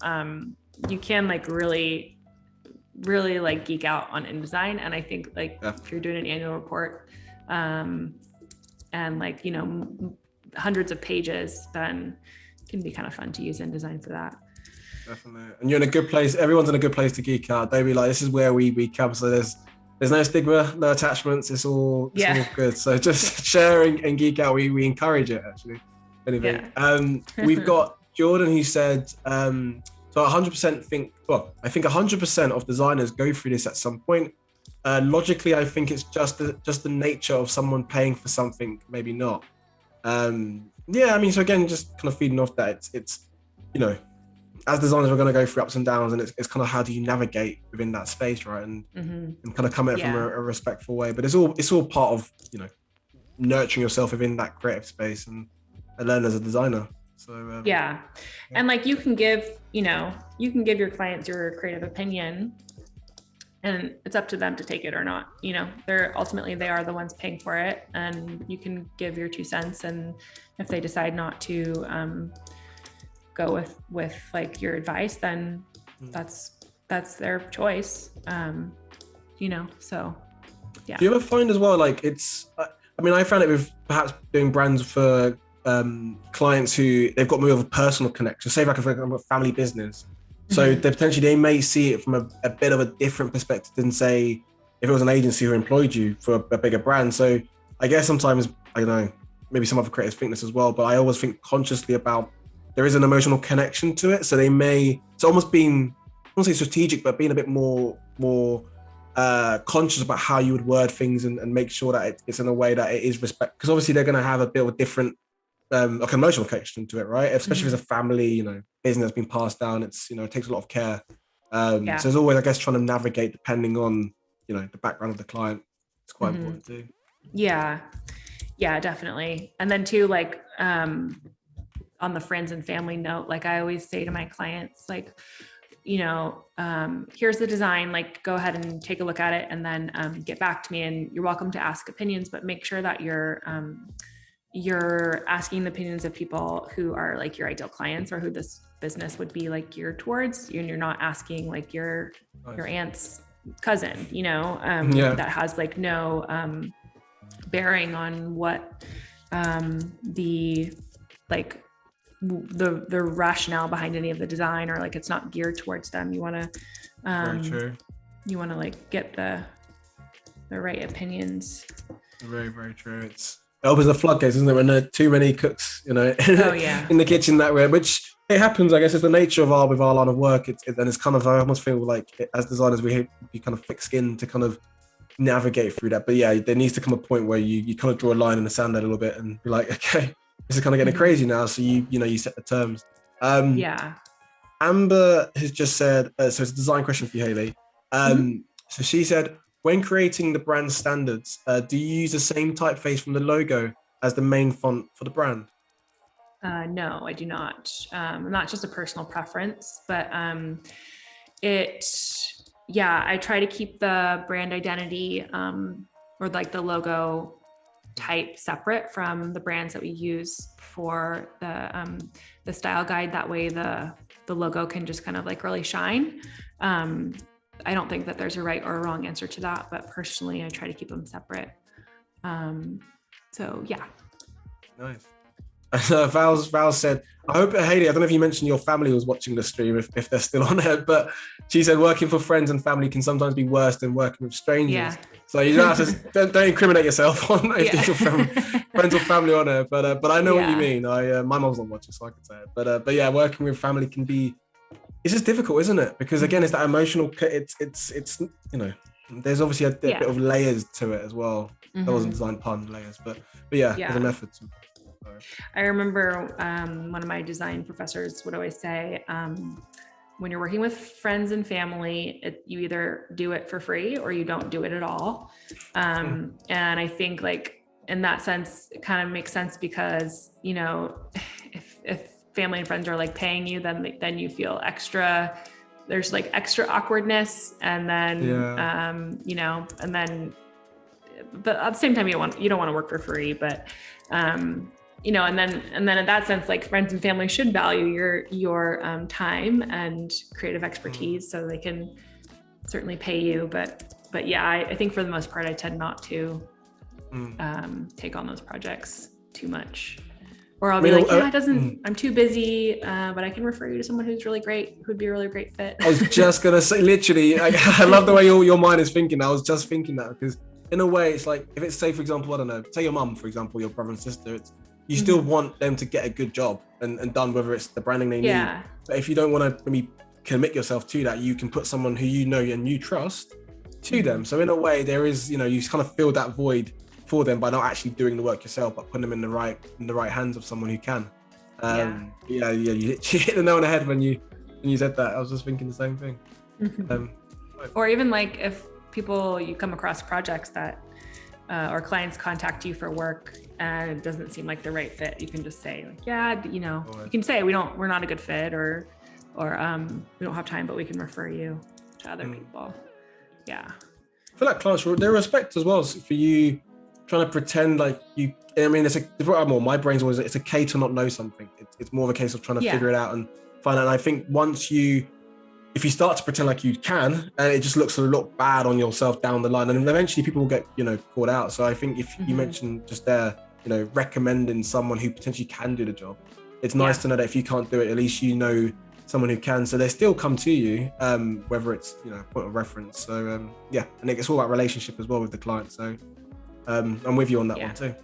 like really like geek out on InDesign. And I think like if you're doing an annual report and like hundreds of pages, then it can be kind of fun to use InDesign for that.
Definitely. And you're in a good place. Everyone's in a good place to geek out. They'll be like, this is where we come. So there's no stigma, no attachments. It's all good. So just sharing and geek out, we encourage it actually. Anyway, we've got Jordan who said, so 100% I think 100% of designers go through this at some point. Logically, I think it's just the nature of someone paying for something, maybe not. So again, just kind of feeding off that, it's as designers, we're going to go through ups and downs, and it's kind of how do you navigate within that space, right? And kind of come at it from a respectful way. But it's all part of nurturing yourself within that creative space and learn as a designer. So
and like you can give your clients your creative opinion, and it's up to them to take it or not. They are the ones paying for it, and you can give your 2 cents. And if they decide not to go with like your advice, then that's their choice. So yeah. Do
you ever find as well, like I found it with perhaps doing brands for clients who they've got more of a personal connection, say like a family business. So they may see it from a bit of a different perspective than, say, if it was an agency who employed you for a bigger brand. So I guess sometimes, I don't know, maybe some other creators think this as well, but I always think consciously about there is an emotional connection to it. So they may, it's almost being, I won't say strategic, but being a bit more conscious about how you would word things and make sure that it's in a way that it is respect. Because obviously they're going to have a bit of a different like emotional connection to it, right? Especially if it's a family, business that's been passed down. It's it takes a lot of care. So there's always, I guess, trying to navigate depending on the background of the client. It's quite important too. Yeah,
definitely. And then too, like on the friends and family note, like I always say to my clients, like, here's the design, like go ahead and take a look at it and then get back to me. And you're welcome to ask opinions, but make sure that you're asking the opinions of people who are like your ideal clients or who this business would be like geared towards. And you're not asking like your aunt's cousin, that has like no bearing on what the rationale behind any of the design, or like it's not geared towards them. You want to like get the right opinions.
Very, very true. It opens the floodgates, isn't it? When there are too many cooks, in the kitchen that way, which it happens. I guess it's the nature of our line of work. And it's kind of, I almost feel like as designers, we kind of thick skin to kind of navigate through that. But yeah, there needs to come a point where you kind of draw a line in the sand a little bit and be like, okay, this is kind of getting crazy now. So you set the terms. Amber has just said, so it's a design question for you, Hayley. So she said, when creating the brand standards, do you use the same typeface from the logo as the main font for the brand?
No, I do not. Not just a personal preference, but I try to keep the brand identity or like the logo type separate from the brands that we use for the style guide. That way the logo can just kind of like really shine. I don't think that there's a right or a wrong answer to that, but personally, I try to keep them separate. So yeah.
Nice. Val said, I hope, Hayley, I don't know if you mentioned your family was watching the stream, if they're still on it, but she said working for friends and family can sometimes be worse than working with strangers. Yeah. So you don't have to, don't incriminate yourself on if there's your friends or family on it. But I know what you mean. My mom's not watching, so I can say it. But yeah, working with family can be, it's just difficult, isn't it? Because again, it's that emotional, it's there's obviously a bit of layers to it as well. That wasn't designed pun, layers, but yeah, there's a method to it.
I remember one of my design professors would always say, when you're working with friends and family, you either do it for free or you don't do it at all. And I think like in that sense, it kind of makes sense because, if family and friends are like paying you, then you feel extra, there's like extra awkwardness. And then, but at the same time, you don't want to work for free, but, and then in that sense, like friends and family should value your time and creative expertise, so they can certainly pay you. But yeah, I think for the most part, I tend not to take on those projects too much. Or I'll be like, yeah, it doesn't, I'm too busy, but I can refer you to someone who's really great, who'd be a really great fit.
I was just going to say, literally, I love the way your mind is thinking. I was just thinking that because in a way, it's like, if it's, say, for example, I don't know, say your mum, for example, your brother and sister, you still want them to get a good job and done, whether it's the branding they need. But if you don't want to maybe commit yourself to that, you can put someone who you know and you trust to them. So in a way, there is, you kind of fill that void for them by not actually doing the work yourself, but putting them in the right hands of someone who can. You hit the nail on the head when you said that. I was just thinking the same thing.
Or even like if you come across projects that or clients contact you for work and it doesn't seem like the right fit, you can just say like, you can say we're not a good fit, or we don't have time, but we can refer you to other people. I
feel like clients, they respect as well for you trying to pretend like you. I mean, my brain's always, it's okay to not know something. It's more of a case of trying to figure it out and find out. And I think if you start to pretend like you can, and it just looks a lot bad on yourself down the line, and eventually people will get caught out. So I think if you mentioned just there, recommending someone who potentially can do the job, it's nice to know that if you can't do it, at least someone who can, so they still come to you, whether it's point of reference. So and it's all about relationship as well with the client. So I'm with you on that one too.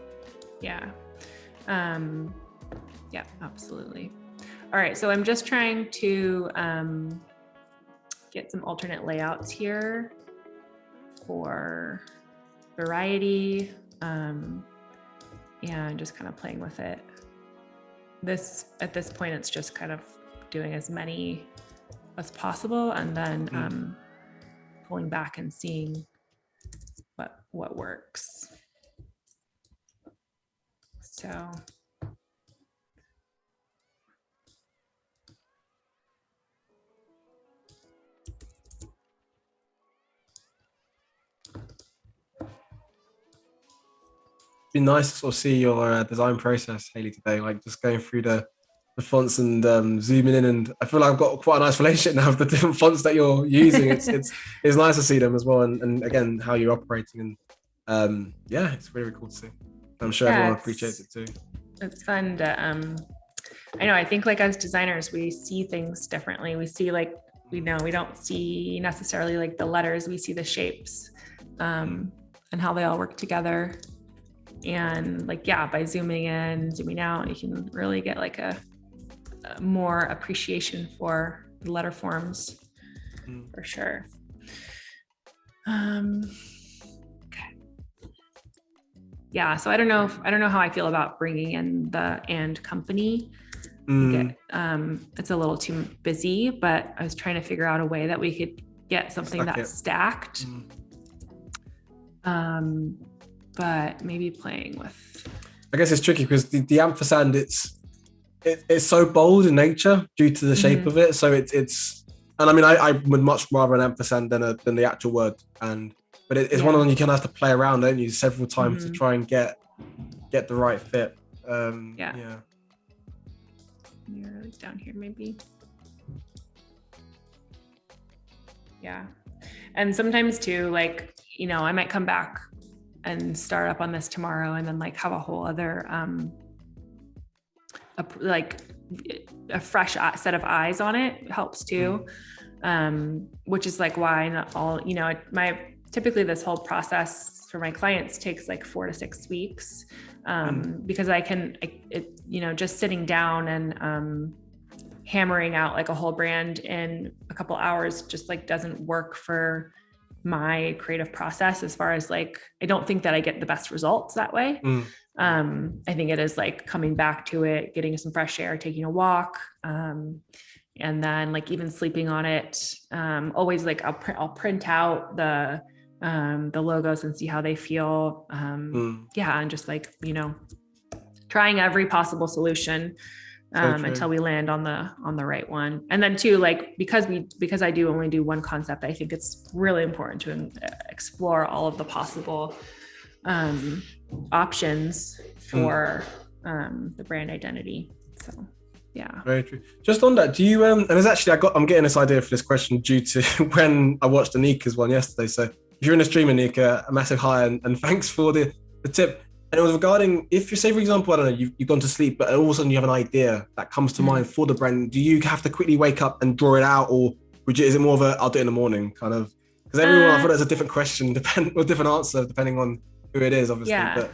Absolutely. All right, so I'm just trying to get some alternate layouts here for variety, and just kind of playing with it. At this point, it's just kind of doing as many as possible, and then pulling back and seeing what works. So
be nice to sort of see your design process, Hayley, today, like just going through the fonts and zooming in, and I feel like I've got quite a nice relationship now with the different fonts that you're using. It's nice to see them as well, and again how you're operating, and it's really, really cool to see. I'm sure everyone appreciates it too.
It's fun to I know, I think like as designers we see things differently. We see like we don't see necessarily like the letters, we see the shapes and how they all work together. And like, by zooming in, zooming out, you can really get like a more appreciation for the letter forms for sure. So I don't know how I feel about bringing in the and company. It's a little too busy, but I was trying to figure out a way that we could get something that's stacked. But maybe playing with.
I guess it's tricky because the ampersand, it's so bold in nature due to the shape of it. So it's, and I mean, I would much rather an ampersand than the actual word. But it's one of them you kind of have to play around, don't you, several times to try and get the right fit.
You're down here, maybe. Yeah. And sometimes too, like, I might come back and start up on this tomorrow and then like have a whole other, a fresh set of eyes on it helps too. Which is like why not all, typically this whole process for my clients takes like 4 to 6 weeks. Because just sitting down and, hammering out like a whole brand in a couple hours just like doesn't work for my creative process, as far as like, I don't think that I get the best results that way. I think it is like coming back to it, getting some fresh air, taking a walk, and then like even sleeping on it. Always like I'll print out the logos and see how they feel. And just like, trying every possible solution until we land on the right one. And then too, like, because I do only do one concept, I think it's really important to explore all of the possible options for the brand identity. So yeah. Very
true. Just on that, do you and there's actually I'm getting this idea for this question due to when I watched Anika's one yesterday. So if you're in a stream, Anika, a massive hi, and thanks for the tip. And it was regarding, if you say, for example, I don't know, you've gone to sleep, but all of a sudden you have an idea that comes to mind for the brand. Do you have to quickly wake up and draw it out, or is it more of a, I'll do it in the morning kind of? Because everyone, I thought there's a different question, or different answer, depending on who it is, obviously.
Yeah.
But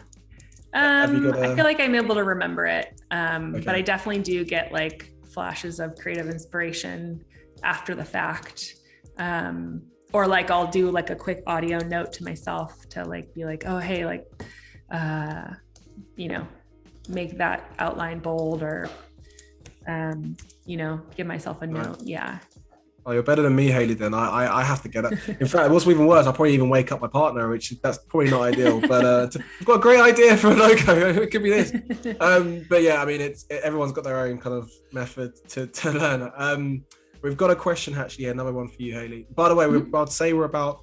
have you got
I feel like I'm able to remember it. But I definitely do get like flashes of creative inspiration after the fact. Or like I'll do like a quick audio note to myself to like be like, oh, hey, like, you know, make that outline bold, or, you know, give myself a note. Yeah.
Oh, you're better than me, Hayley, then. I have to get it. In fact, what's even worse, I'll probably even wake up my partner, that's probably not ideal. But I've got a great idea for a logo. It could be this. But yeah, I mean, everyone's got their own kind of method to learn. We've got a question actually, another one for you, Hayley. By the way, I'd say we're about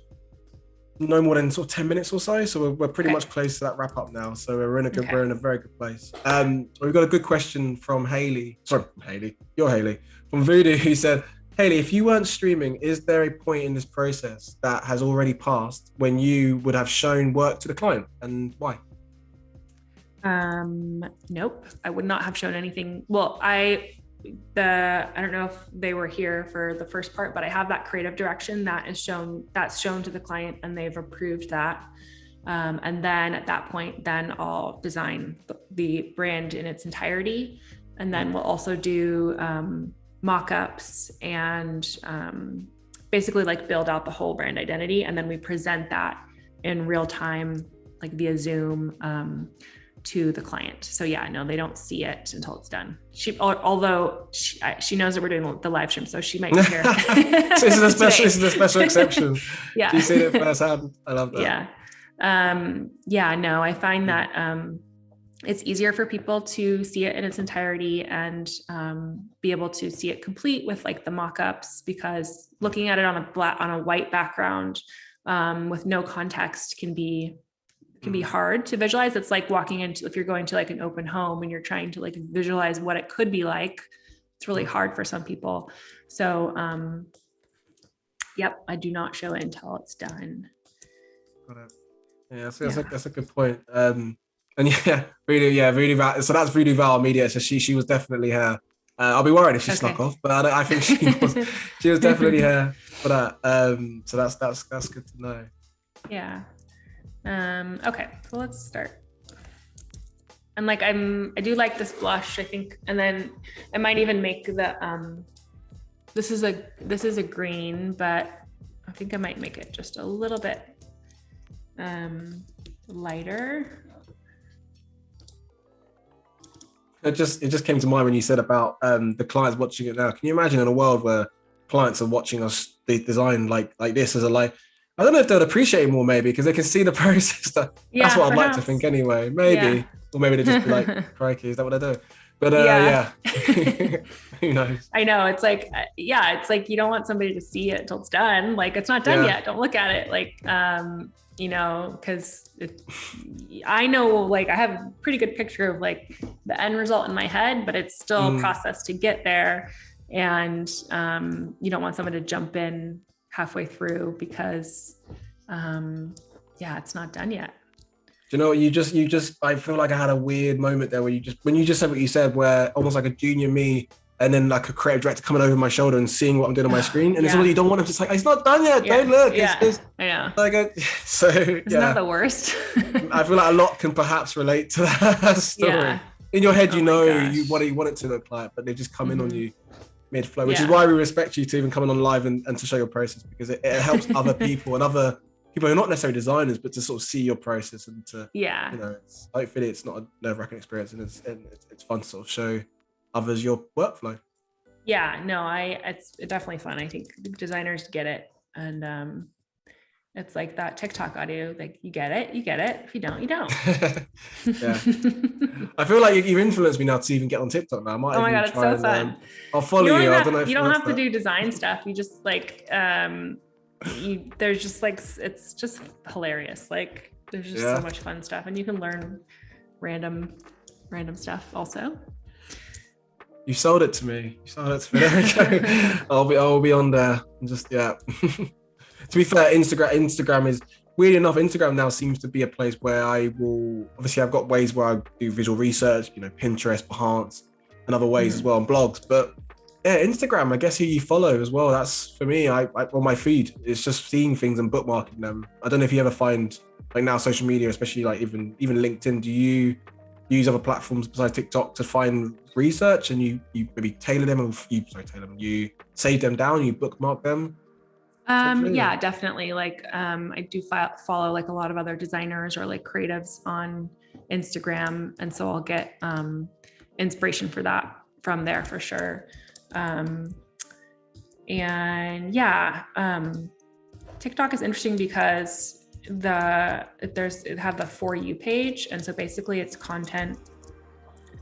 no more than sort of 10 minutes or so. So we're pretty much close to that wrap up now. So we're in a very good place. We've got a good question from Hayley. Sorry, Hayley. You're Hayley. From Voodoo, who said, Hayley, if you weren't streaming, is there a point in this process that has already passed when you would have shown work to the client, and why?
Nope, I would not have shown anything. Well, I don't know if they were here for the first part, but I have that creative direction that's shown to the client, and they've approved that. And then at that point, then I'll design the brand in its entirety. And then we'll also do mockups and basically like build out the whole brand identity. And then we present that in real time, like via Zoom, to the client. So yeah, no, they don't see it until it's done. Although she knows that we're doing the live stream, so she might be here.
So this is a special exception.
Yeah.
She's seen it firsthand. I love that.
Yeah. No, I find that it's easier for people to see it in its entirety and be able to see it complete with like the mock-ups, because looking at it on a white background with no context can be hard to visualize. It's like walking into, if you're going to like an open home and you're trying to like visualize what it could be like, it's really hard for some people. So yep, I do not show it until it's done.
Got it. Yeah, so that's a good point. And yeah, Voodoo Val. So that's Voodoo Val Media. So she was definitely here. I'll be worried if she snuck off, but I think she was definitely here for that. So that's good to know.
Yeah. Okay, so let's start. And like I do like this blush, I think, and then I might even make the this is a green, but I think I might make it just a little bit lighter.
It just came to mind when you said about the clients watching it now. Can you imagine in a world where clients are watching us design like this as a light? I don't know if they'd appreciate it more, maybe, because they can see the process. That's what I'd like to think anyway. Maybe. Or maybe they just be like, crikey, is that what I do? But yeah. Who knows? I know.
It's like, it's like you don't want somebody to see it until it's done. Like, it's not done yet. Don't look at it. Like, you know, because I know, like, I have a pretty good picture of like the end result in my head, but it's still a process to get there. And you don't want someone to jump in halfway through because it's not done yet.
Do you know what you just I feel like I had a weird moment there where when you just said what you said, where almost like a junior me and then like a creative director coming over my shoulder and seeing what I'm doing on my screen, and it's all you don't want them to say, it's not done yet, don't look. It's
I know.
Like isn't
that the worst?
I feel like a lot can perhaps relate to that story. In your head, what you want it to look like, but they just come in on you mid-flow, which is why we respect you to even coming on live and to show your process, because it helps other people and other people who are not necessarily designers, but to sort of see your process and to hopefully it's not a nerve-wracking experience, and it's fun to sort of show others your workflow.
It's definitely fun. I think designers get it, and it's like that TikTok audio, like you get it. If you don't, you don't.
Yeah. I feel like you've influenced me now to even get on TikTok now. I might
my God, it's so fun.
I'll follow you. I don't know if
you don't have to do design stuff. You just like, there's just like, it's just hilarious. Like there's just so much fun stuff, and you can learn random stuff also.
You sold it to me. There we go. I'll be on there and just To be fair, Instagram is weird enough, Instagram now seems to be a place where I will, obviously I've got ways where I do visual research, Pinterest, Behance, and other ways as well, and blogs. But yeah, Instagram, I guess who you follow as well. That's for me, on my feed, it's just seeing things and bookmarking them. I don't know if you ever find, like now social media, especially like even LinkedIn, do you use other platforms besides TikTok to find research, and you maybe tailor them, or you save them down, you bookmark them?
Yeah, definitely. Like, I do follow like a lot of other designers or like creatives on Instagram. And so I'll get, inspiration for that from there for sure. And yeah, TikTok is interesting because it have the For You page. And so basically it's content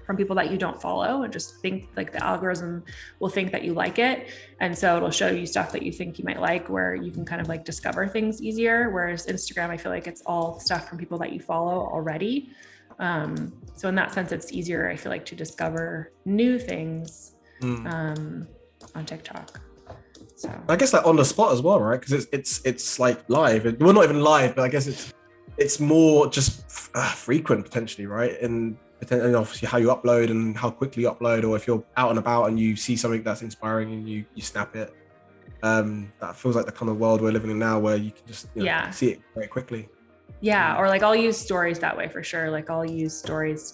from people that you don't follow, and just think like the algorithm will think that you like it. And so it'll show you stuff that you think you might like, where you can kind of like discover things easier. Whereas Instagram, I feel like it's all stuff from people that you follow already. So in that sense, it's easier, I feel like, to discover new things on TikTok. So
I guess like on the spot as well, right? Because it's like live. Well, not even live, but I guess it's more just frequent potentially, right? And obviously how you upload and how quickly you upload, or if you're out and about and you see something that's inspiring and you snap it. That feels like the kind of world we're living in now, where you can just see it very quickly.
Yeah, or like I'll use stories that way for sure. Like I'll use stories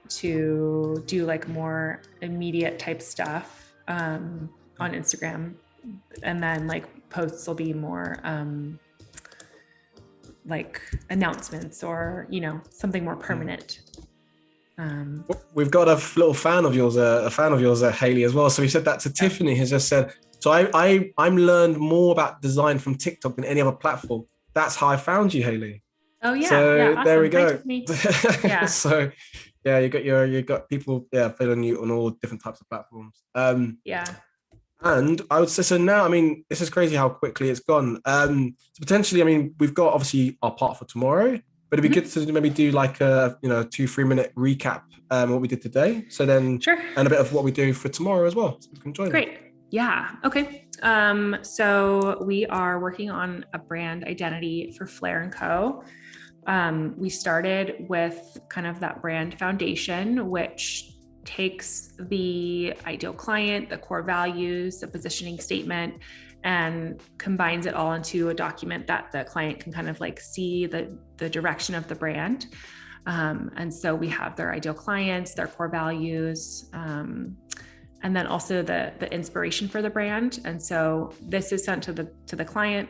to do like more immediate type stuff on Instagram, and then like posts will be more like announcements or something more permanent.
We've got a little fan of yours, Hayley, as well. So we said that to Tiffany, has just said, so I'm learned more about design from TikTok than any other platform. That's how I found you, Hayley.
Oh yeah,
so
yeah, awesome.
There we go.
Yeah.
So yeah, you got people following you on all different types of platforms.
Yeah.
And I would say, so now, I mean, this is crazy how quickly it's gone. So potentially, I mean, we've got obviously our part for tomorrow, but it'd be good to maybe do like a 2-3 minute recap what we did today. So then,
sure,
and a bit of what we do for tomorrow as well. So you can join.
Great. Yeah. Okay. So we are working on a brand identity for Flaire & Co. We started with kind of that brand foundation, which takes the ideal client, the core values, the positioning statement, and combines it all into a document that the client can kind of like see the direction of the brand. And so we have their ideal clients, their core values, and then also the inspiration for the brand. And so this is sent to the client.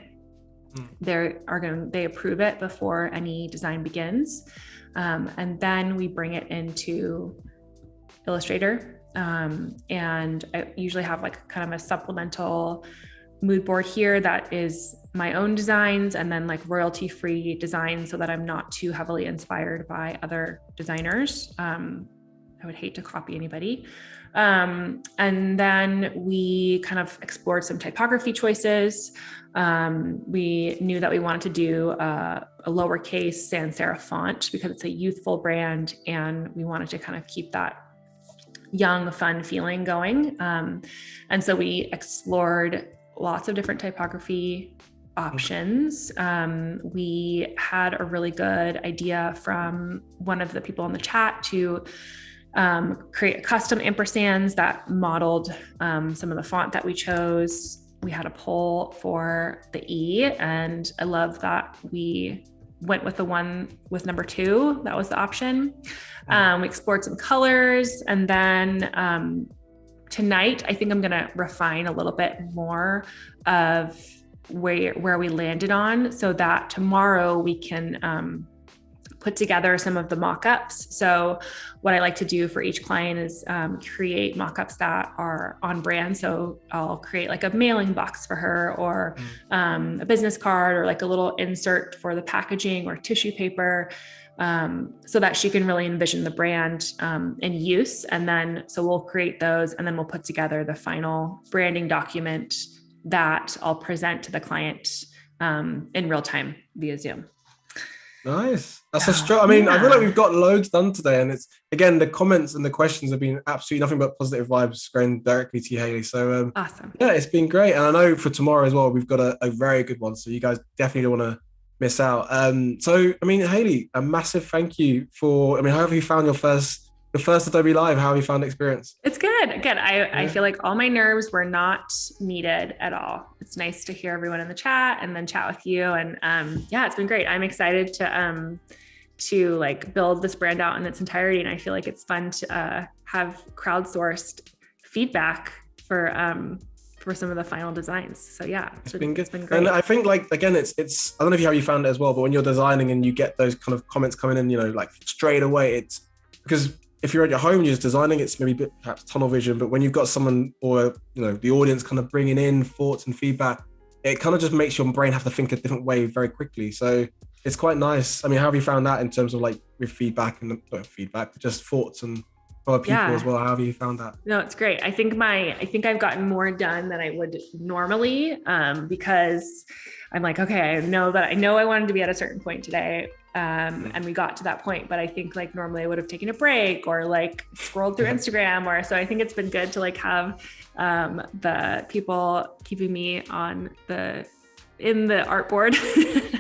They approve it before any design begins. And then we bring it into Illustrator. And I usually have like kind of a supplemental mood board here that is my own designs, and then like royalty-free designs, so that I'm not too heavily inspired by other designers. I would hate to copy anybody. And then we kind of explored some typography choices. We knew that we wanted to do a lowercase sans serif font because it's a youthful brand, and we wanted to kind of keep that young, fun feeling going. And so we explored lots of different typography options. We had a really good idea from one of the people in the chat to create custom ampersands that modeled some of the font that we chose. We had a poll for the E, and I love that we went with the one with number 2. That was the option. We explored some colors, and then tonight, I think I'm going to refine a little bit more of where we landed on, so that tomorrow we can put together some of the mockups. So what I like to do for each client is create mockups that are on brand. So I'll create like a mailing box for her, or a business card, or like a little insert for the packaging, or tissue paper, so that she can really envision the brand in use. And then, so we'll create those, and then we'll put together the final branding document that I'll present to the client in real time via Zoom.
Nice. That's a strong. I mean, I feel like we've got loads done today, and it's again the comments and the questions have been absolutely nothing but positive vibes going directly to you, Hayley. So
Awesome.
yeah, it's been great, and I know for tomorrow as well, we've got a very good one. So you guys definitely don't want to miss out. So I mean, Hayley, a massive thank you for. I mean, how have you found your first Adobe Live? How have you found the experience?
It's good. Good. I feel like all my nerves were not needed at all. It's nice to hear everyone in the chat and then chat with you. And yeah, it's been great. I'm excited to like build this brand out in its entirety. And I feel like it's fun to have crowdsourced feedback for some of the final designs. So yeah,
it's been good.
It's been great.
And I think like, again, it's, I don't know if how you found it as well, but when you're designing and you get those kind of comments coming in, you know, like straight away, it's because if you're at your home, you're just designing, it's maybe a bit perhaps tunnel vision, but when you've got someone or, you know, the audience kind of bringing in thoughts and feedback, it kind of just makes your brain have to think a different way very quickly. So it's quite nice. I mean, how have you found that in terms of like with feedback and feedback, just thoughts and other people as well? How have you found that?
No, it's great. I think I've gotten more done than I would normally because I'm like, okay, I know I wanted to be at a certain point today. And we got to that point, but I think like normally I would have taken a break or like scrolled through Instagram so I think it's been good to like have the people keeping me in the artboard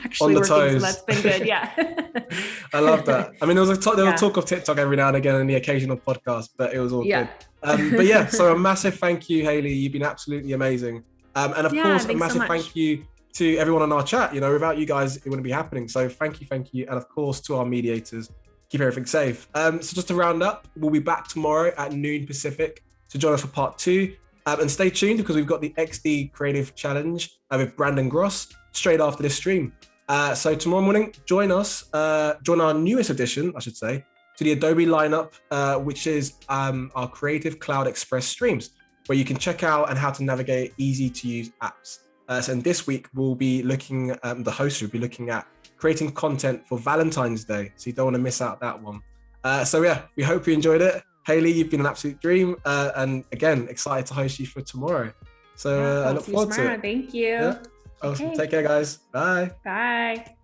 actually
on the
working.
toes.
So that's been good. Yeah.
I love that. I mean, there was talk of TikTok every now and again in the occasional podcast, but it was all good. But yeah, so a massive thank you, Hayley. You've been absolutely amazing. And of course, a massive thank you to everyone on our chat. You know, without you guys, it wouldn't be happening. So thank you. And of course, to our mediators, keep everything safe. So just to round up, we'll be back tomorrow at noon Pacific to join us for part 2. And stay tuned because we've got the XD Creative Challenge with Brandon Gross straight after this stream. So tomorrow morning, join our newest addition, I should say, to the Adobe lineup, which is our Creative Cloud Express streams, where you can check out and how to navigate easy to use apps. And this week, we'll be looking, the host will be looking at creating content for Valentine's Day. So you don't want to miss out that one. So yeah, we hope you enjoyed it. Hayley, you've been an absolute dream. And again, excited to host you for tomorrow. So I look forward to it.
Thank you.
Yeah. Awesome. Okay. Take care, guys. Bye.
Bye.